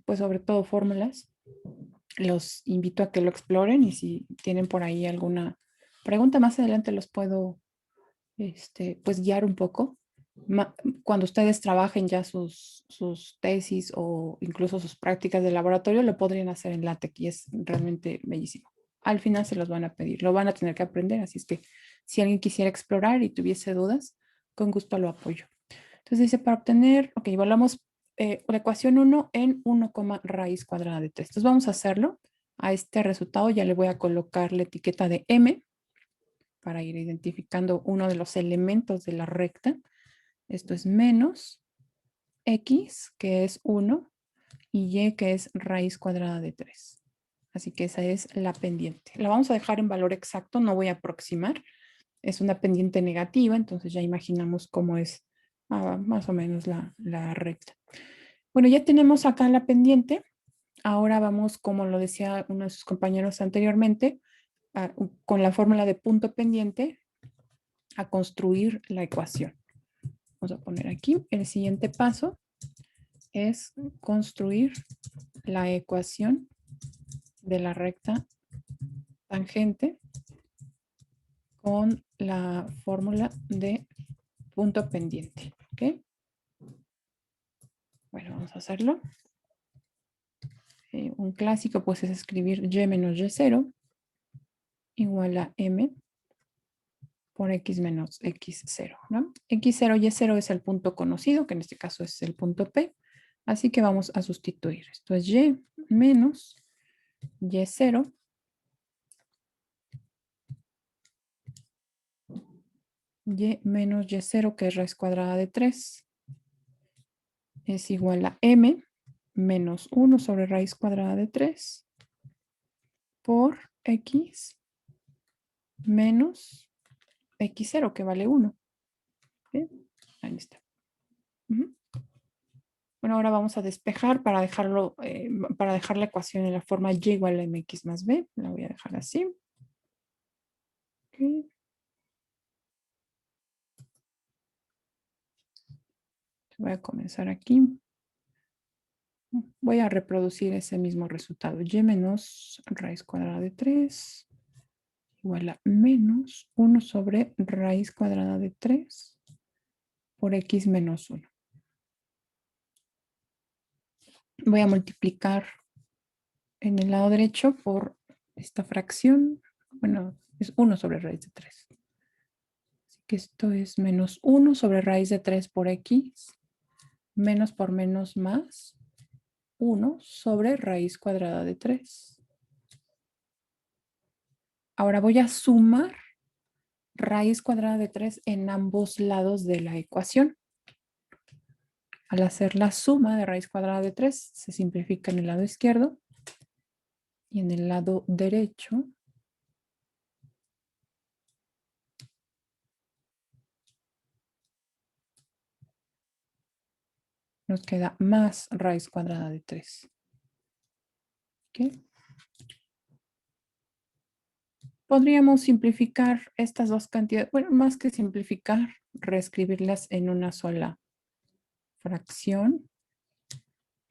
pues sobre todo fórmulas, los invito a que lo exploren y si tienen por ahí alguna pregunta más adelante los puedo pues guiar un poco. Cuando ustedes trabajen ya sus tesis o incluso sus prácticas de laboratorio, lo podrían hacer en LaTeX y es realmente bellísimo. Al final se los van a pedir, lo van a tener que aprender, así es que si alguien quisiera explorar y tuviese dudas, con gusto lo apoyo. Entonces dice para obtener, ok, evaluamos la ecuación 1 en 1, raíz cuadrada de 3. Entonces vamos a hacerlo. A este resultado ya le voy a colocar la etiqueta de M para ir identificando uno de los elementos de la recta. Esto es menos X, que es 1, y Y, que es raíz cuadrada de 3. Así que esa es la pendiente. La vamos a dejar en valor exacto, no voy a aproximar. Es una pendiente negativa, entonces ya imaginamos cómo es más o menos la recta. Bueno, ya tenemos acá la pendiente. Ahora vamos, como lo decía uno de sus compañeros anteriormente, con la fórmula de punto pendiente a construir la ecuación. Vamos a poner aquí, el siguiente paso es construir la ecuación de la recta tangente con la fórmula de punto pendiente. ¿Ok? Bueno, vamos a hacerlo. Un clásico pues es escribir y menos y0 igual a m por x menos x0, ¿no? x0 y y0 es el punto conocido, que en este caso es el punto P. Así que vamos a sustituir. Esto es y menos y0 y menos y0, que es raíz cuadrada de 3, es igual a m menos 1 sobre raíz cuadrada de 3 por x menos x0, que vale 1. ¿Bien? Ahí está. Bueno, ahora vamos a despejar para dejarlo, para dejar la ecuación en la forma y igual a mx más b. La voy a dejar así. Okay. Voy a comenzar aquí. Voy a reproducir ese mismo resultado. Y menos raíz cuadrada de 3 igual a menos 1 sobre raíz cuadrada de 3 por x menos 1. Voy a multiplicar en el lado derecho por esta fracción. Bueno, es 1 sobre raíz de 3. Así que esto es menos 1 sobre raíz de 3 por x. Menos por menos más 1 sobre raíz cuadrada de 3. Ahora voy a sumar raíz cuadrada de 3 en ambos lados de la ecuación. Al hacer la suma de raíz cuadrada de 3, se simplifica en el lado izquierdo. Y en el lado derecho nos queda más raíz cuadrada de 3. ¿Ok? Podríamos simplificar estas dos cantidades. Bueno, más que simplificar, reescribirlas en una sola fracción.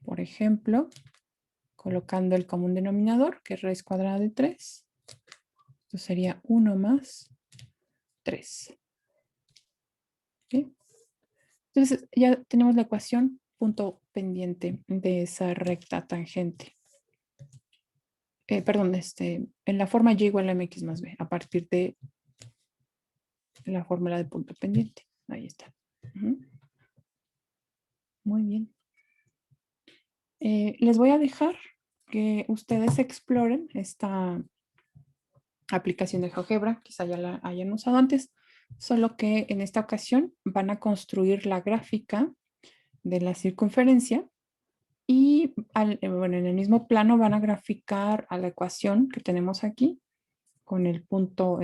Por ejemplo, colocando el común denominador, que es raíz cuadrada de 3. Esto sería 1 más 3. ¿Ok? Entonces ya tenemos la ecuación punto pendiente de esa recta tangente. Perdón, en la forma y igual a mx más b, a partir de la fórmula de punto pendiente. Ahí está. Muy bien. Les voy a dejar que ustedes exploren esta aplicación de GeoGebra, quizá ya la hayan usado antes, solo que en esta ocasión van a construir la gráfica de la circunferencia y bueno, en el mismo plano van a graficar a la ecuación que tenemos aquí con el punto,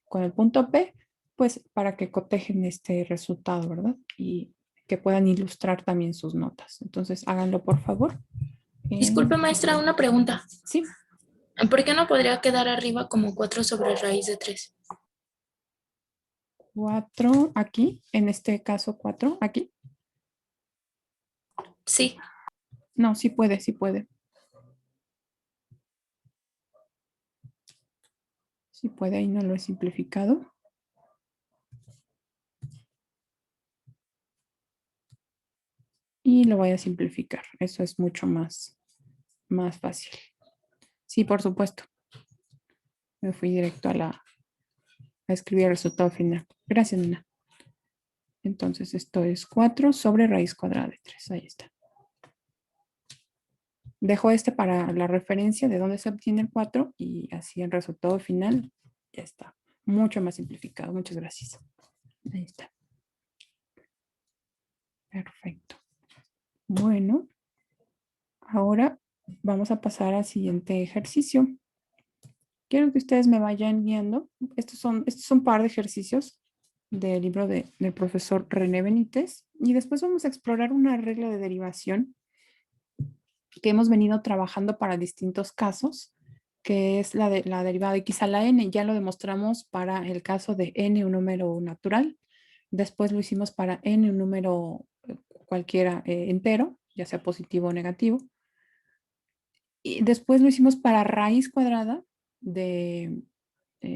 con el punto P, pues para que cotejen este resultado, ¿verdad? Y que puedan ilustrar también sus notas. Entonces háganlo por favor. Disculpe, maestra, una pregunta. Sí. ¿Por qué no podría quedar arriba como 4 sobre raíz de 3? 4 aquí, en este caso 4 aquí. Sí. No, sí puede, sí puede. Sí puede, ahí no lo he simplificado. Y lo voy a simplificar. Eso es mucho más fácil. Sí, por supuesto. Me fui directo a escribir el resultado final. Gracias, Nina. Entonces esto es 4 sobre raíz cuadrada de 3. Ahí está. Dejo para la referencia de dónde se obtiene el 4 y así el resultado final ya está. Mucho más simplificado. Muchas gracias. Ahí está. Perfecto. Bueno, ahora vamos a pasar al siguiente ejercicio. Quiero que ustedes me vayan viendo. Estos son un par de ejercicios del libro del profesor René Benítez. Y después vamos a explorar una regla de derivación que hemos venido trabajando para distintos casos, que es la derivada de x a la n. Ya lo demostramos para el caso de n, un número natural. Después lo hicimos para n, un número cualquiera entero, ya sea positivo o negativo. Y después lo hicimos para raíz cuadrada de,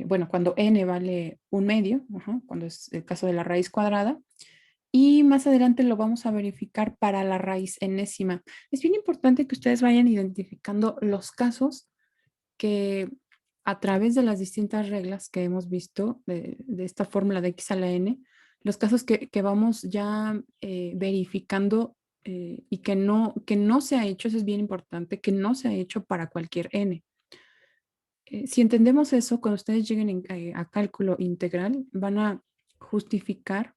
bueno, cuando n vale 1/2, cuando es el caso de la raíz cuadrada. Y más adelante lo vamos a verificar para la raíz enésima. Es bien importante que ustedes vayan identificando los casos que a través de las distintas reglas que hemos visto de esta fórmula de x a la n, los casos que vamos ya verificando y que no se ha hecho, eso es bien importante, que no se ha hecho para cualquier n. Si entendemos eso, cuando ustedes lleguen a cálculo integral, van a justificar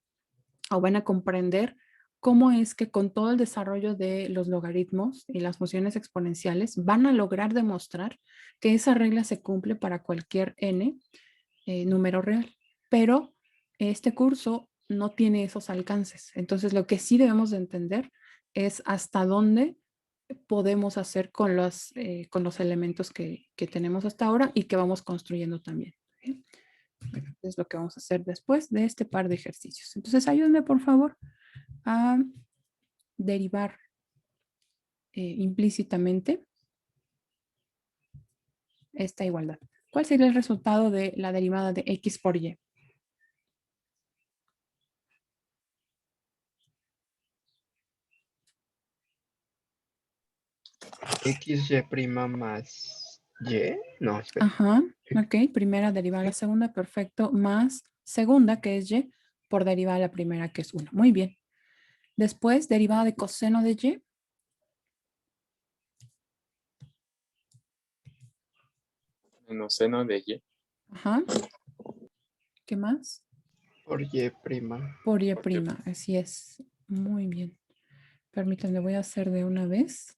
o van a comprender cómo es que con todo el desarrollo de los logaritmos y las funciones exponenciales van a lograr demostrar que esa regla se cumple para cualquier n número real. Pero este curso no tiene esos alcances. Entonces lo que sí debemos de entender es hasta dónde podemos hacer con los elementos que tenemos hasta ahora y que vamos construyendo también. ¿Sí? Es lo que vamos a hacer después de este par de ejercicios. Entonces, ayúdenme, por favor, a derivar implícitamente esta igualdad. ¿Cuál sería el resultado de la derivada de x por y? XY' más Y. No, espera. Ajá, ok. Primera derivada a la segunda, perfecto. Más segunda, que es y, por derivada a la primera, que es 1. Muy bien. Después, derivada de coseno de y. Menos seno de y. Ajá. ¿Qué más? Por Y'. Por y prima, así es. Muy bien. Permítanme, voy a hacer de una vez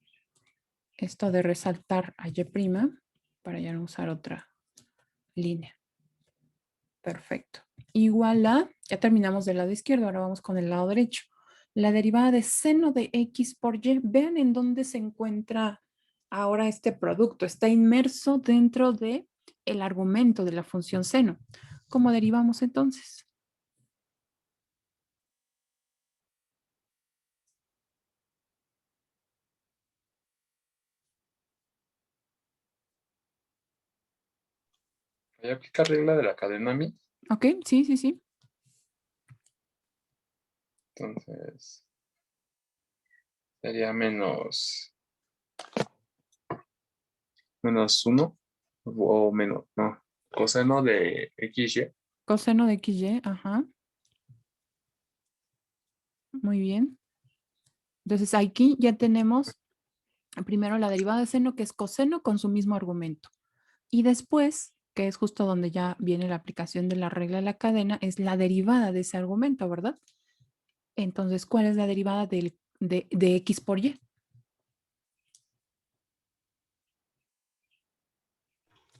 esto de resaltar a y prima para ya no usar otra línea. Perfecto. Igual a, ya terminamos del lado izquierdo, ahora vamos con el lado derecho. La derivada de seno de x por y. Vean en dónde se encuentra ahora este producto. Está inmerso dentro de el argumento de la función seno. ¿Cómo derivamos entonces? ¿Voy a aplicar regla de la cadena a mí? Ok, sí, sí, sí. Entonces, sería menos 1 o menos, no, coseno de XY. Coseno de xy, ajá. Muy bien. Entonces aquí ya tenemos primero la derivada de seno, que es coseno con su mismo argumento. Y después, que es justo donde ya viene la aplicación de la regla de la cadena, es la derivada de ese argumento, ¿verdad? Entonces, ¿cuál es la derivada de x por y?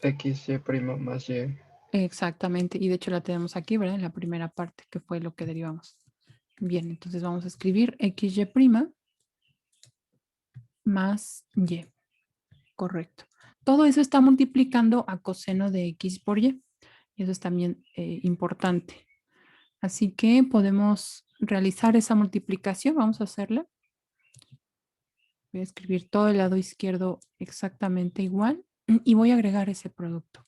XY' más Y. Exactamente. Y de hecho la tenemos aquí, ¿verdad? En la primera parte, que fue lo que derivamos. Bien, entonces vamos a escribir xy' más y. Correcto. Todo eso está multiplicando a coseno de x por y. Y eso es también importante. Así que podemos realizar esa multiplicación. Vamos a hacerla. Voy a escribir todo el lado izquierdo exactamente igual. Y voy a agregar ese producto.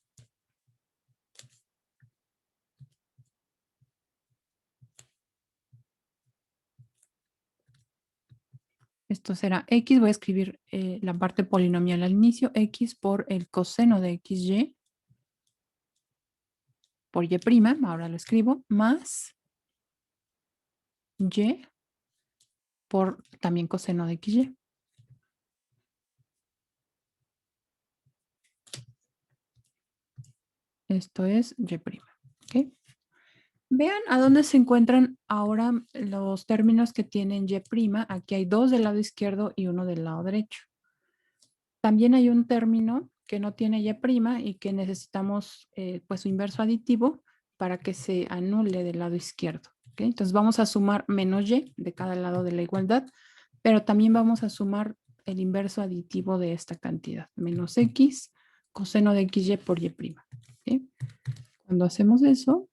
Esto será x. Voy a escribir la parte polinomial al inicio. X por el coseno de xy. Por y'. Ahora lo escribo. Más y por también coseno de xy. Esto es y'. ¿Okay? Vean a dónde se encuentran ahora los términos que tienen y'. Aquí hay 2 del lado izquierdo y 1 del lado derecho. También hay un término que no tiene y' y que necesitamos pues su inverso aditivo para que se anule del lado izquierdo. ¿Okay? Entonces vamos a sumar menos y de cada lado de la igualdad, pero también vamos a sumar el inverso aditivo de esta cantidad, menos x coseno de XY por Y'. ¿Sí? Cuando hacemos eso,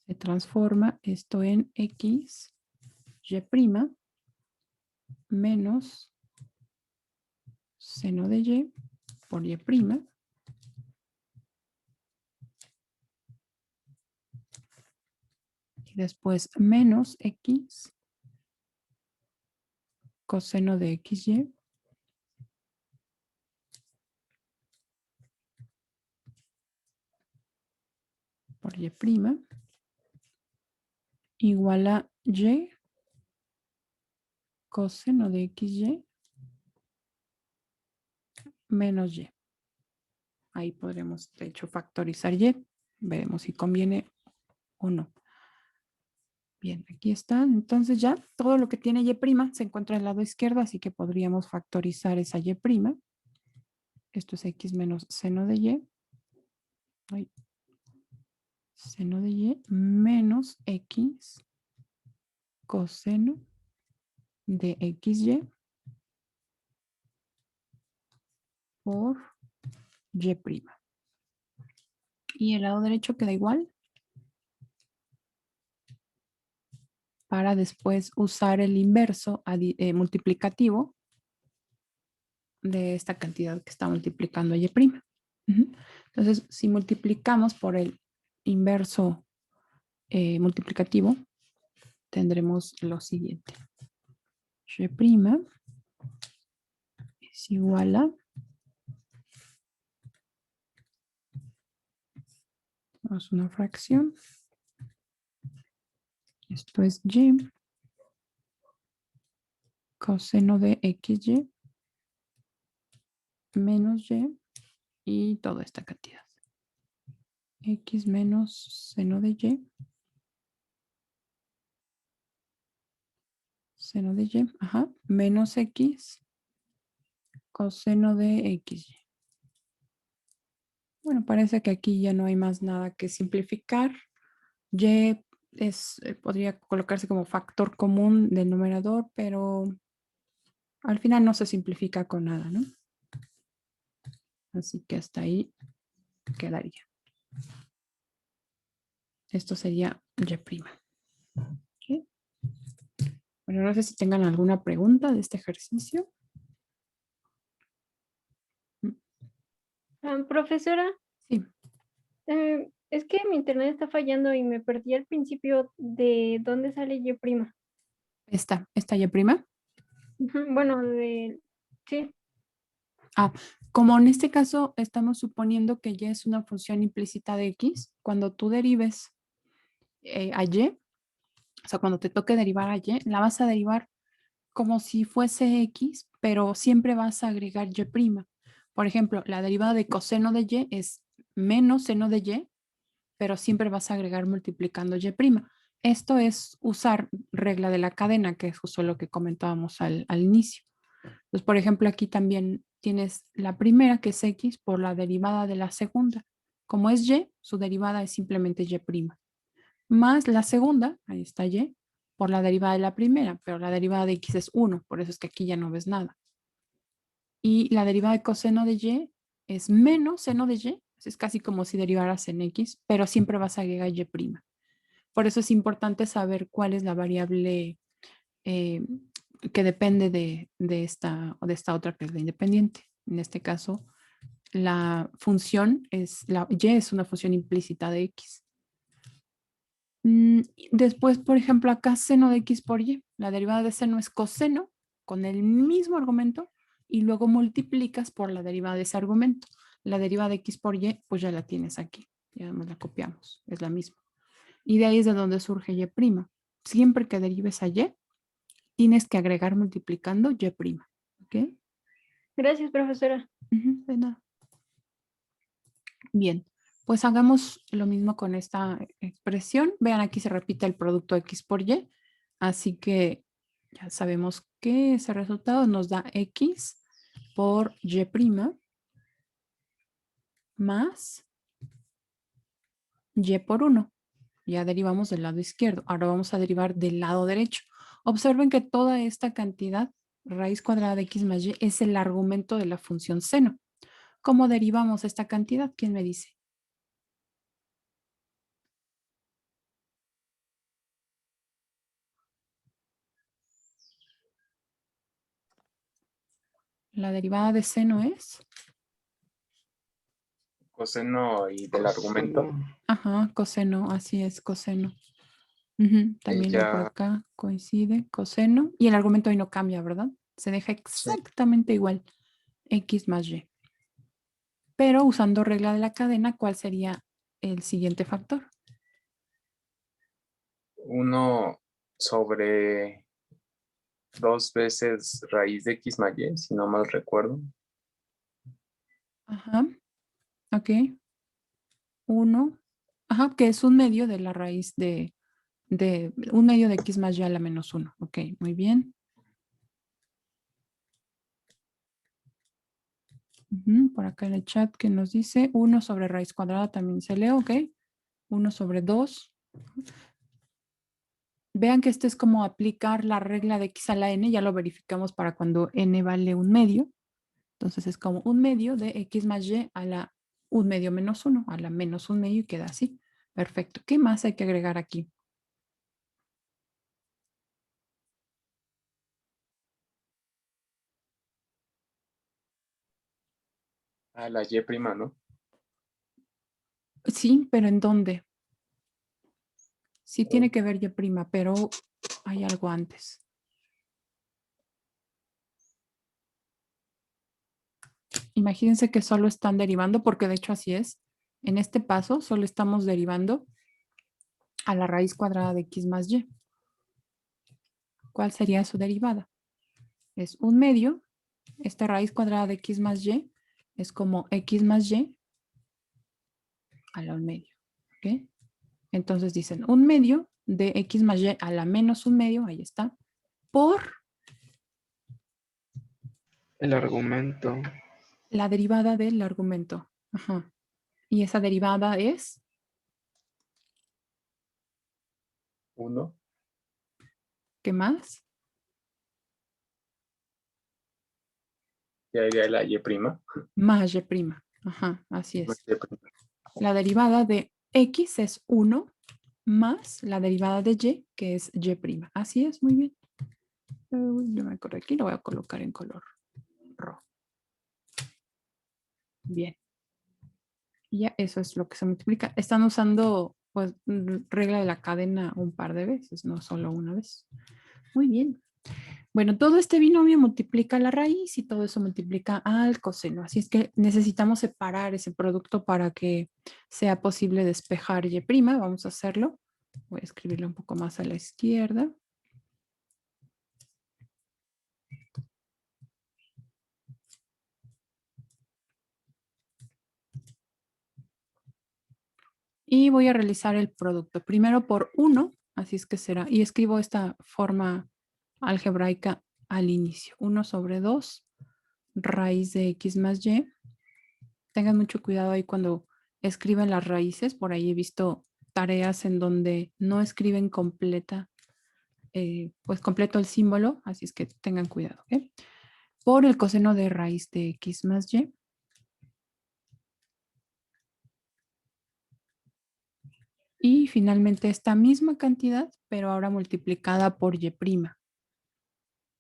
se transforma esto en X, Y' menos seno de Y por Y'. Y después menos X coseno de XY por Y' igual a Y coseno de XY menos Y. Ahí podremos, de hecho, factorizar Y. Veremos si conviene o no. Bien, aquí está. Entonces ya todo lo que tiene Y' se encuentra al lado izquierdo, así que podríamos factorizar esa Y'. Esto es X menos seno de Y. Ay, seno de Y menos X coseno de XY por Y'. Y el lado derecho queda igual para después usar el inverso multiplicativo de esta cantidad que está multiplicando Y'. Entonces, si multiplicamos por el inverso multiplicativo, tendremos lo siguiente. Y' es igual a, vamos a una fracción. Esto es Y coseno de XY menos y toda esta cantidad. X menos seno de Y. Seno de Y, menos X coseno de XY. Bueno, parece que aquí ya no hay más nada que simplificar. Y podría colocarse como factor común del numerador, pero al final no se simplifica con nada, ¿no? Así que hasta ahí quedaría. Esto sería Y'. ¿Okay? Bueno, no sé si tengan alguna pregunta de este ejercicio. Profesora, Sí, es que mi internet está fallando y me perdí al principio de dónde sale Y'. esta Y'. Bueno, sí, Como en este caso estamos suponiendo que Y es una función implícita de X, cuando tú derives a Y, o sea, cuando te toque derivar a Y, la vas a derivar como si fuese X, pero siempre vas a agregar Y'. Por ejemplo, la derivada de coseno de Y es menos seno de Y, pero siempre vas a agregar multiplicando Y'. Esto es usar regla de la cadena, que es justo lo que comentábamos al inicio. Entonces, por ejemplo, aquí también tienes la primera, que es X, por la derivada de la segunda. Como es Y, su derivada es simplemente Y'. Más la segunda, ahí está Y, por la derivada de la primera, pero la derivada de X es 1, por eso es que aquí ya no ves nada. Y la derivada de coseno de Y es menos seno de Y, es casi como si derivaras en X, pero siempre vas a agregar Y'. Por eso es importante saber cuál es la variable que depende de esta otra que es la independiente. En este caso, la función Y es una función implícita de X. Después, por ejemplo, acá seno de X por Y. La derivada de seno es coseno con el mismo argumento y luego multiplicas por la derivada de ese argumento. La derivada de X por Y, pues ya la tienes aquí. Ya nos la copiamos, es la misma. Y de ahí es de donde surge Y'. Siempre que derives a Y, tienes que agregar multiplicando Y'. ¿Ok? gracias, profesora. De nada. Bien, pues hagamos lo mismo con esta expresión. Vean, aquí se repite el producto X por Y. Así que ya sabemos que ese resultado nos da X por Y' más Y por 1. Ya derivamos del lado izquierdo. Ahora vamos a derivar del lado derecho. Observen que toda esta cantidad, raíz cuadrada de X más Y, es el argumento de la función seno. ¿Cómo derivamos esta cantidad? ¿Quién me dice? La derivada de seno es... Coseno y del argumento. Ajá, coseno, así es, coseno. Ujú, también lo por Ya. acá coincide, coseno. Y el argumento ahí no cambia, ¿verdad? Se deja exactamente igual, x más y. Pero usando regla de la cadena, ¿cuál sería el siguiente factor? 1 sobre 2 veces raíz de x más y, si no mal recuerdo. Ajá, ok. 1, ajá, que es un medio de la raíz de un medio de x más y a la menos 1. Ok, muy bien. Por acá en el chat que nos dice 1 sobre raíz cuadrada también se lee, ok. 1 sobre 2. Vean que esto es como aplicar la regla de x a la n, ya lo verificamos para cuando n vale un medio. Entonces es como un medio de x más y a la un medio menos 1, a la menos un medio y queda así. Perfecto. ¿Qué más hay que agregar aquí? A la y prima, ¿no? Sí, pero ¿en dónde? Sí tiene que ver y prima, pero hay algo antes. Imagínense que solo están derivando, porque de hecho así es. En este paso solo estamos derivando a la raíz cuadrada de x más y. ¿Cuál sería su derivada? Es un medio. Esta raíz cuadrada de x más y es como x más y a la un medio. ¿Ok? Entonces dicen un medio de x más y a la menos un medio, ahí está, por El argumento. la derivada del argumento. Ajá. Y esa derivada es 1 ¿qué más? y ahí de la y prima. Más y prima. Ajá, así Más es. y prima. La derivada de x es 1 más la derivada de y, que es y prima. Así es, muy bien. Yo me acuerdo aquí, lo voy a colocar en color rojo. Bien. Y ya eso es lo que se multiplica. Están usando pues regla de la cadena un par de veces, no solo una vez. Muy bien. Bueno, todo este binomio multiplica la raíz y todo eso multiplica al coseno. Así es que necesitamos separar ese producto para que sea posible despejar y'. Vamos a hacerlo. Voy a escribirlo un poco más a la izquierda. Y voy a realizar el producto. Primero por 1, así es que será. Y escribo esta forma algebraica al inicio. 1 sobre 2, raíz de x más y. Tengan mucho cuidado ahí cuando escriben las raíces. Por ahí he visto tareas en donde no escriben completa, pues completo el símbolo. Así es que tengan cuidado. ¿Okay? Por el coseno de raíz de x más y. Y finalmente esta misma cantidad, pero ahora multiplicada por y'.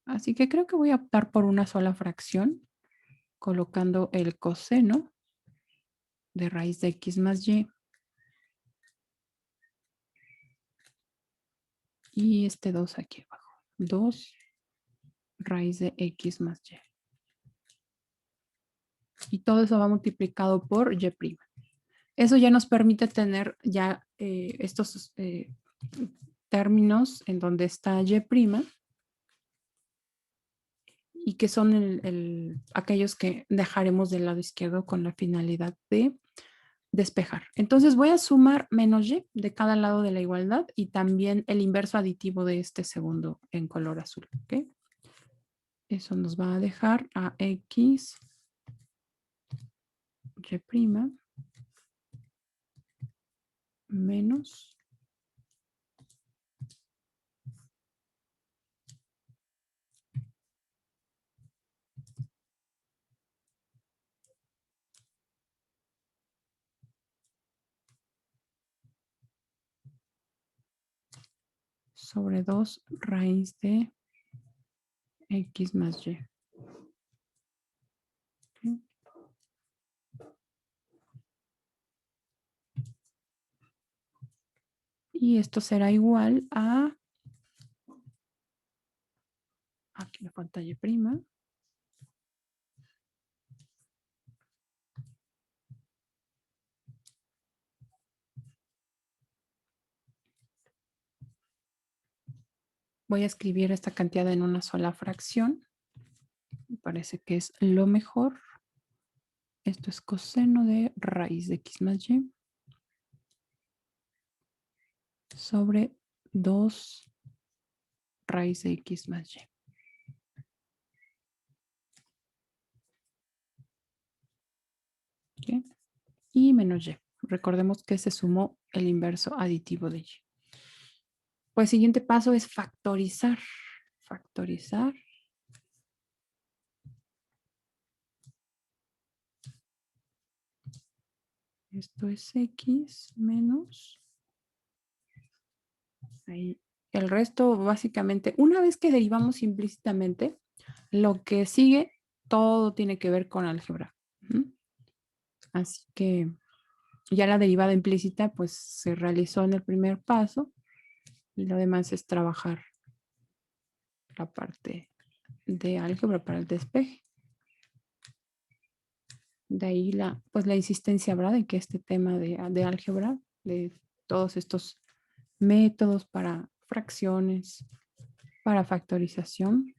Así que creo que voy a optar por una sola fracción, colocando el coseno de raíz de x más y. Y este 2 aquí abajo. 2 raíz de x más y. Y todo eso va multiplicado por y'. Eso ya nos permite tener ya estos términos en donde está y'. Y que son aquellos que dejaremos del lado izquierdo con la finalidad de despejar. Entonces voy a sumar menos y de cada lado de la igualdad y también el inverso aditivo de este segundo en color azul. ¿Okay? Eso nos va a dejar a x y' menos sobre 2 raíz de X más Y. Ok. Y esto será igual a, aquí me falta Y'. Voy a escribir esta cantidad en una sola fracción. Me parece que es lo mejor. Esto es coseno de raíz de X más Y sobre 2 raíz de X más Y. ¿Ok? Y menos Y. Recordemos que se sumó el inverso aditivo de Y. Pues el siguiente paso es factorizar. Factorizar. Esto es X menos. Ahí. El resto básicamente, una vez que derivamos implícitamente, lo que sigue, todo tiene que ver con álgebra. Así que ya la derivada implícita pues se realizó en el primer paso y lo demás es trabajar la parte de álgebra para el despeje. De ahí pues la insistencia, ¿verdad? De que este tema de álgebra, de todos estos métodos para fracciones, para factorización,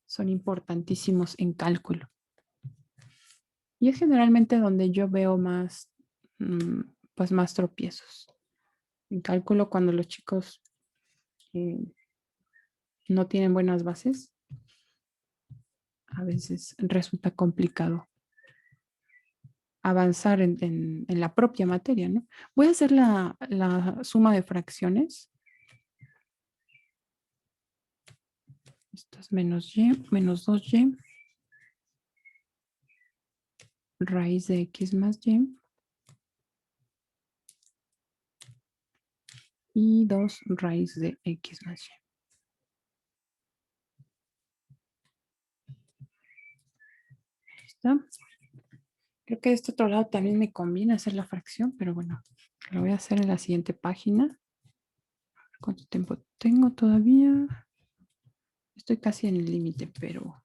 son importantísimos en cálculo. Y es generalmente donde yo veo más, pues más tropiezos. En cálculo, cuando los chicos no tienen buenas bases, a veces resulta complicado avanzar en la propia materia, ¿no? Voy a hacer la suma de fracciones. Esto es menos Y, menos 2Y, raíz de X más y 2 raíz de X más Y. Ahí está. Creo que de este otro lado también me conviene hacer la fracción, pero bueno, lo voy a hacer en la siguiente página. ¿Cuánto tiempo tengo todavía? Estoy casi en el límite, pero vamos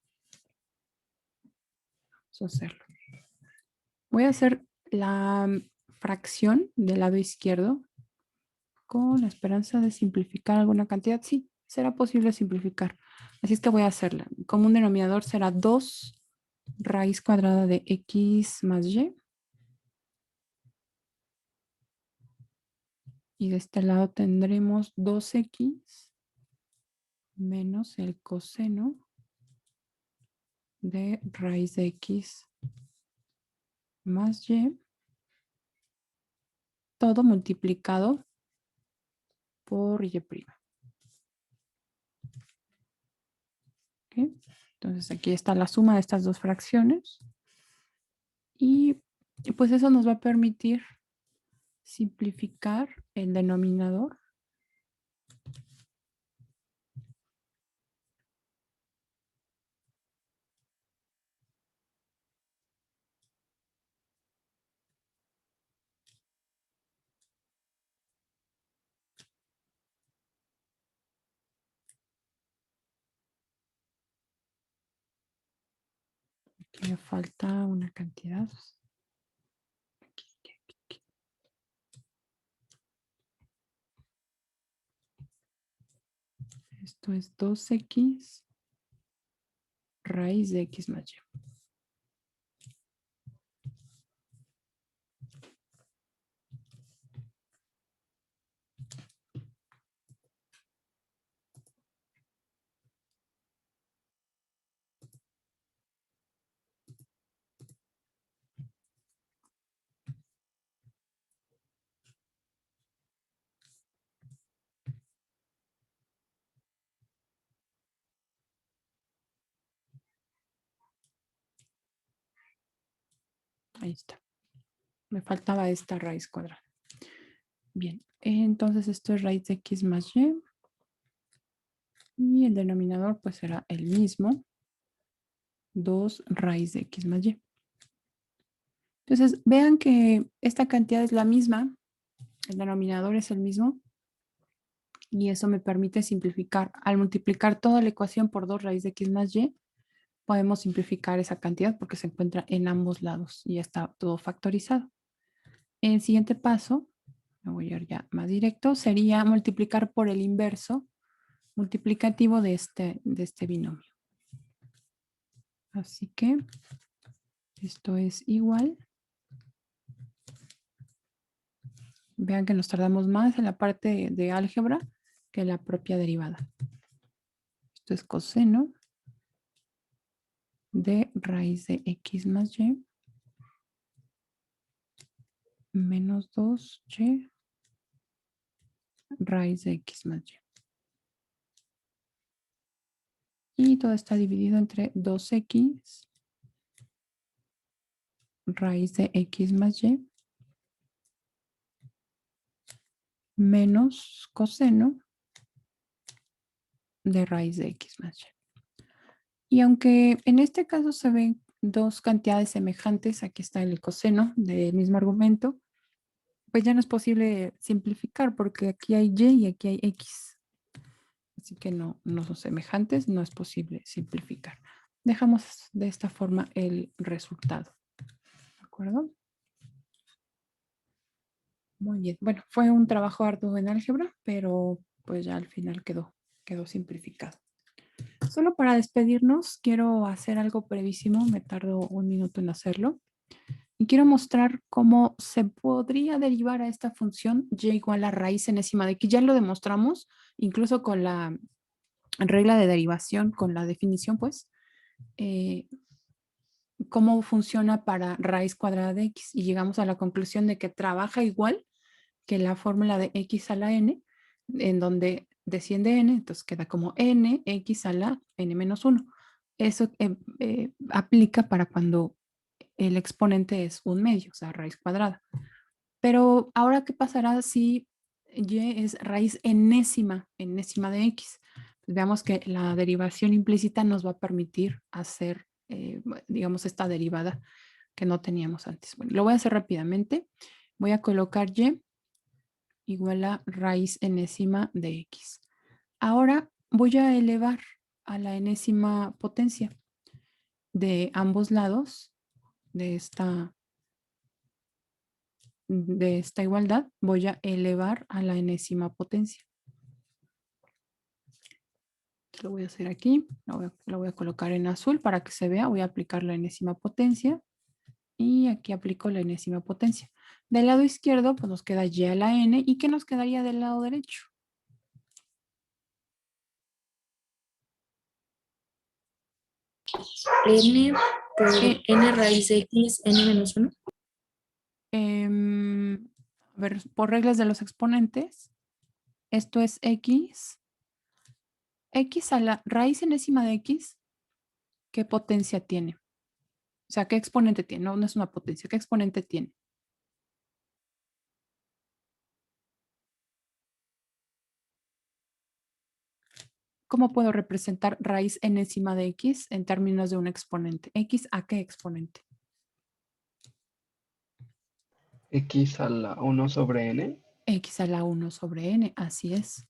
a hacerlo. Voy a hacer la fracción del lado izquierdo con la esperanza de simplificar alguna cantidad. Sí, será posible simplificar. Así es que voy a hacerla. Como un denominador será 2 raíz cuadrada de X más Y. Y de este lado tendremos 2X menos el coseno de raíz de X más Y. Todo multiplicado por Y'. ¿Okay? Entonces aquí está la suma de estas dos fracciones. Y pues eso nos va a permitir simplificar el denominador. Aquí me falta una cantidad. Aquí. Esto es 2X raíz de X más Y. Ahí está. Me faltaba esta raíz cuadrada. Bien, entonces esto es raíz de X más Y. Y el denominador pues será el mismo. 2 raíz de x más y. Entonces, vean que esta cantidad es la misma. El denominador es el mismo. Y eso me permite simplificar. Al multiplicar toda la ecuación por 2 raíz de x más y, podemos simplificar esa cantidad porque se encuentra en ambos lados y ya está todo factorizado. El siguiente paso, me voy a ir ya más directo, sería multiplicar por el inverso multiplicativo de este binomio. Así que esto es igual. Vean que nos tardamos más en la parte de álgebra que la propia derivada. Esto es coseno de raíz de x más y menos 2y raíz de x más y. Y todo está dividido entre 2x raíz de x más y menos coseno de raíz de x más y. Y aunque en este caso se ven dos cantidades semejantes, aquí está el coseno del mismo argumento, pues ya no es posible simplificar porque aquí hay y y aquí hay x. Así que no son semejantes, no es posible simplificar. Dejamos de esta forma el resultado. ¿De acuerdo? Muy bien. Bueno, fue un trabajo arduo en álgebra, pero pues ya al final quedó simplificado. Solo para despedirnos, quiero hacer algo brevísimo, me tardo un minuto en hacerlo. Y quiero mostrar cómo se podría derivar a esta función y igual a raíz enésima de x. Ya lo demostramos, incluso con la regla de derivación, con la definición, pues, cómo funciona para raíz cuadrada de x. Y llegamos a la conclusión de que trabaja igual que la fórmula de x a la n, en donde desciende n, entonces queda como n x a la n menos 1. Eso aplica para cuando el exponente es un medio, o sea, raíz cuadrada. Pero ahora, ¿qué pasará si y es raíz enésima de x? Pues veamos que la derivación implícita nos va a permitir hacer, digamos, esta derivada que no teníamos antes. Bueno, lo voy a hacer rápidamente. Voy a colocar y igual a raíz enésima de x. Ahora voy a elevar a la enésima potencia de ambos lados de esta igualdad. Voy a elevar a la enésima potencia. Lo voy a hacer aquí. Lo voy a colocar en azul para que se vea. Voy a aplicar la enésima potencia. Y aquí aplico la enésima potencia. Del lado izquierdo, pues nos queda y a la n. ¿Y qué nos quedaría del lado derecho? N por n raíz de x, n menos 1. A ver, por reglas de los exponentes, esto es x. X a la raíz enésima de x, ¿qué potencia tiene? O sea, ¿qué exponente tiene? No es una potencia. ¿Qué exponente tiene? ¿Cómo puedo representar raíz enésima de x en términos de un exponente? ¿X a qué exponente? X a la 1 sobre n. X a la 1 sobre n, así es.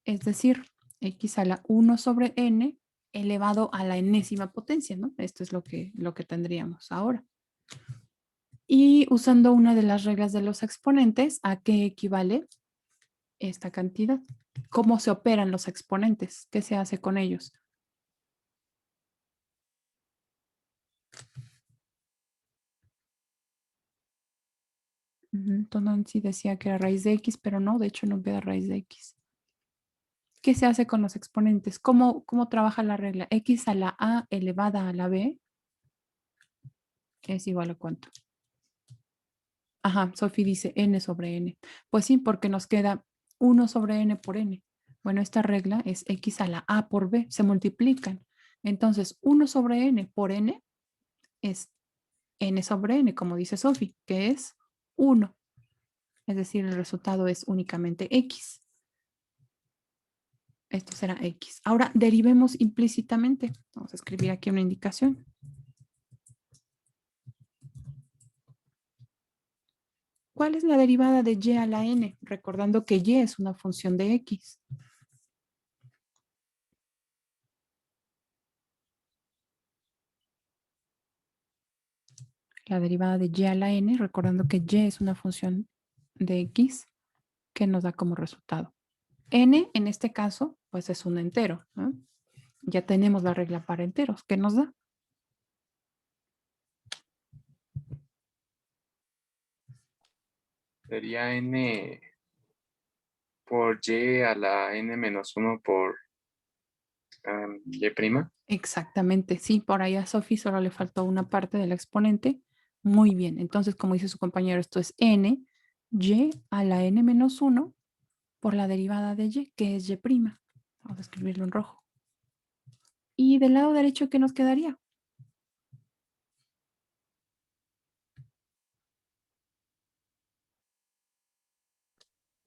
Es decir, x a la 1 sobre n elevado a la enésima potencia, ¿no? Esto es lo que tendríamos ahora. Y usando una de las reglas de los exponentes, ¿a qué equivale esta cantidad? ¿Cómo se operan los exponentes? ¿Qué se hace con ellos? Entonces sí decía que era raíz de x, pero no, de hecho no queda raíz de x. ¿Qué se hace con los exponentes? ¿Cómo trabaja la regla? X a la a elevada a la b es igual a ¿cuánto? Ajá, Sofi dice n sobre n. Pues sí, porque nos queda 1 sobre n por n. Bueno, esta regla es x a la a por b, se multiplican. Entonces, 1 sobre n por n es n sobre n, como dice Sofi, que es 1. Es decir, el resultado es únicamente x. Esto será X. Ahora derivemos implícitamente. Vamos a escribir aquí una indicación. ¿Cuál es la derivada de y a la n? Recordando que y es una función de X. La derivada de y a la n, recordando que y es una función de X que nos da como resultado. N en este caso, pues es un entero, ¿no? Ya tenemos la regla para enteros. ¿Qué nos da? Sería n por y a la n menos 1 por y prima. Exactamente, sí, por ahí a Sofi solo le faltó una parte del exponente. Muy bien, entonces como dice su compañero, esto es n, y a la n menos 1 por la derivada de y, que es y prima. Vamos a escribirlo en rojo. Y del lado derecho, ¿qué nos quedaría?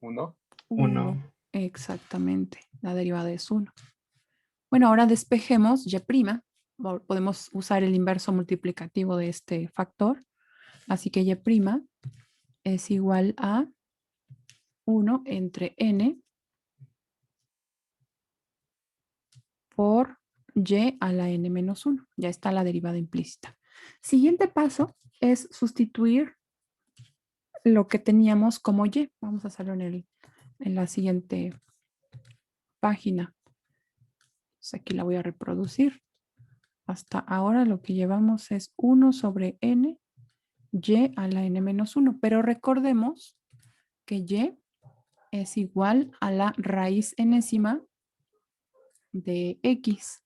1. 1. Exactamente, la derivada es 1. Bueno, ahora despejemos y'. Podemos usar el inverso multiplicativo de este factor. Así que y' es igual a 1 entre n por y a la n menos 1. Ya está la derivada implícita. Siguiente paso es sustituir lo que teníamos como y. Vamos a hacerlo en la siguiente página. Entonces aquí la voy a reproducir. Hasta ahora lo que llevamos es 1 sobre n y a la n menos 1. Pero recordemos que y es igual a la raíz enésima de x,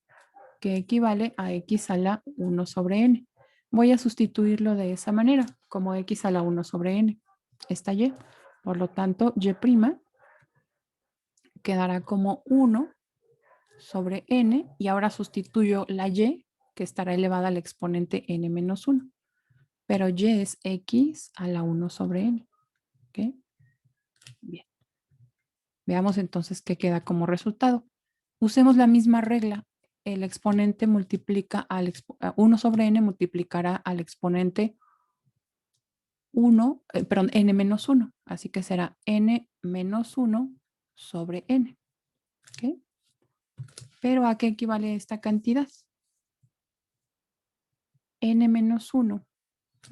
que equivale a x a la 1 sobre n. Voy a sustituirlo de esa manera, como x a la 1 sobre n. Esta y. Por lo tanto, y' quedará como 1 sobre n, y ahora sustituyo la y, que estará elevada al exponente n menos 1. Pero y es x a la 1 sobre n. ¿Ok? Bien. Veamos entonces qué queda como resultado. Usemos la misma regla. El exponente multiplica 1 sobre n multiplicará al exponente 1, perdón, n menos 1. Así que será n menos 1 sobre n. ¿Ok? Pero ¿a qué equivale esta cantidad? N menos 1.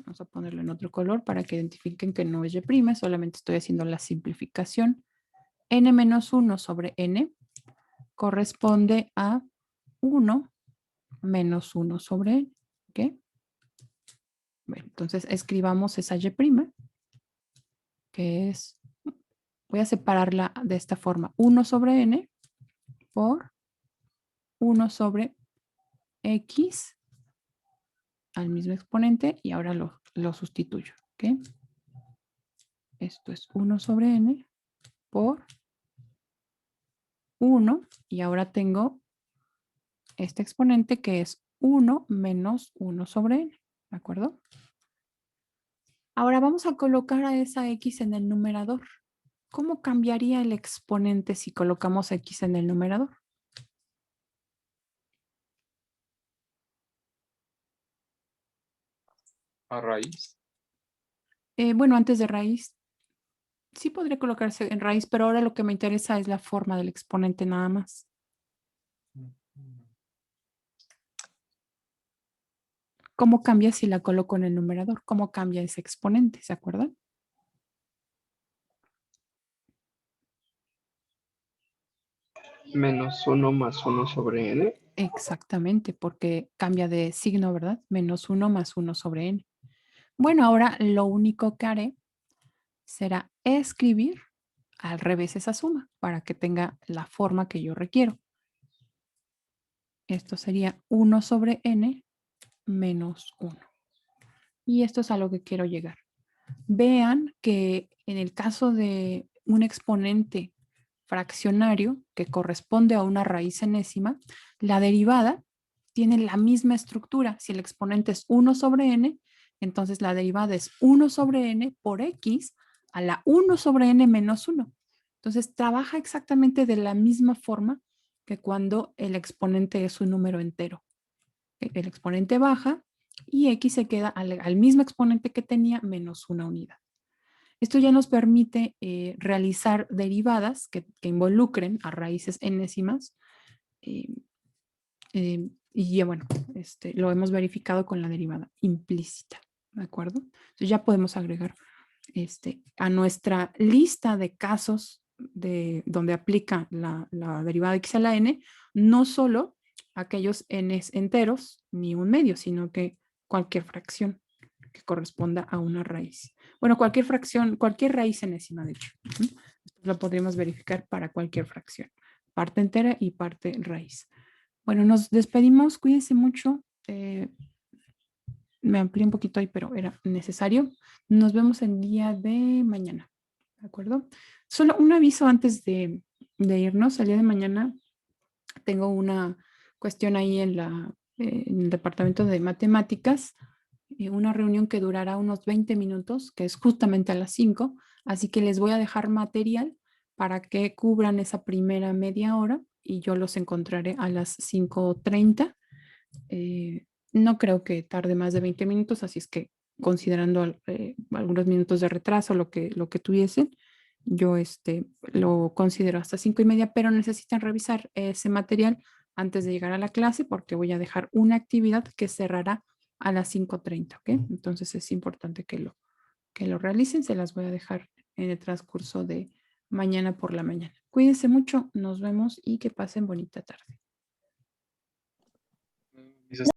Vamos a ponerlo en otro color para que identifiquen que no es y', solamente estoy haciendo la simplificación. N menos 1 sobre n corresponde a 1 menos 1 sobre n. ¿Ok? Bueno, entonces escribamos esa y', que es, voy a separarla de esta forma, 1 sobre n por 1 sobre x al mismo exponente, y ahora lo sustituyo. ¿Ok? Esto es 1 sobre n por 1, y ahora tengo este exponente que es 1 menos 1 sobre n. ¿De acuerdo? Ahora vamos a colocar a esa x en el numerador. ¿Cómo cambiaría el exponente si colocamos x en el numerador? A raíz. Bueno, antes de raíz, sí podría colocarse en raíz, pero ahora lo que me interesa es la forma del exponente nada más. ¿Cómo cambia si la coloco en el numerador? ¿Cómo cambia ese exponente? ¿Se acuerdan? Menos 1 más 1 sobre n. Exactamente, porque cambia de signo, ¿verdad? Menos 1 más 1 sobre n. Bueno, ahora lo único que haré será escribir al revés esa suma para que tenga la forma que yo requiero. Esto sería 1 sobre n menos 1. Y esto es a lo que quiero llegar. Vean que en el caso de un exponente fraccionario que corresponde a una raíz enésima, la derivada tiene la misma estructura. Si el exponente es 1 sobre n, entonces la derivada es 1 sobre n por x a la 1 sobre n menos 1. Entonces trabaja exactamente de la misma forma que cuando el exponente es un número entero. El exponente baja y x se queda al mismo exponente que tenía menos una unidad. Esto ya nos permite realizar derivadas que involucren a raíces enésimas. Y ya bueno, lo hemos verificado con la derivada implícita, ¿de acuerdo? Entonces ya podemos agregar a nuestra lista de casos donde aplica la derivada de x a la n, no solo aquellos n enteros ni un medio, sino que cualquier fracción que corresponda a una raíz. Bueno, cualquier fracción, cualquier raíz enésima, de hecho. Lo podríamos verificar para cualquier fracción, parte entera y parte raíz. Bueno, nos despedimos, cuídense mucho. Me amplié un poquito ahí, pero era necesario. Nos vemos el día de mañana, ¿de acuerdo? Solo un aviso antes de irnos. El día de mañana tengo una cuestión ahí en el departamento de matemáticas, una reunión que durará unos 20 minutos, que es justamente a las 5, así que les voy a dejar material para que cubran esa primera media hora y yo los encontraré a las 5:30. No creo que tarde más de 20 minutos, así es que considerando algunos minutos de retraso, lo que tuviesen, yo lo considero hasta 5:30, pero necesitan revisar ese material antes de llegar a la clase porque voy a dejar una actividad que cerrará a las 5:30, ¿ok? Entonces es importante que lo realicen, se las voy a dejar en el transcurso de mañana por la mañana. Cuídense mucho, nos vemos y que pasen bonita tarde.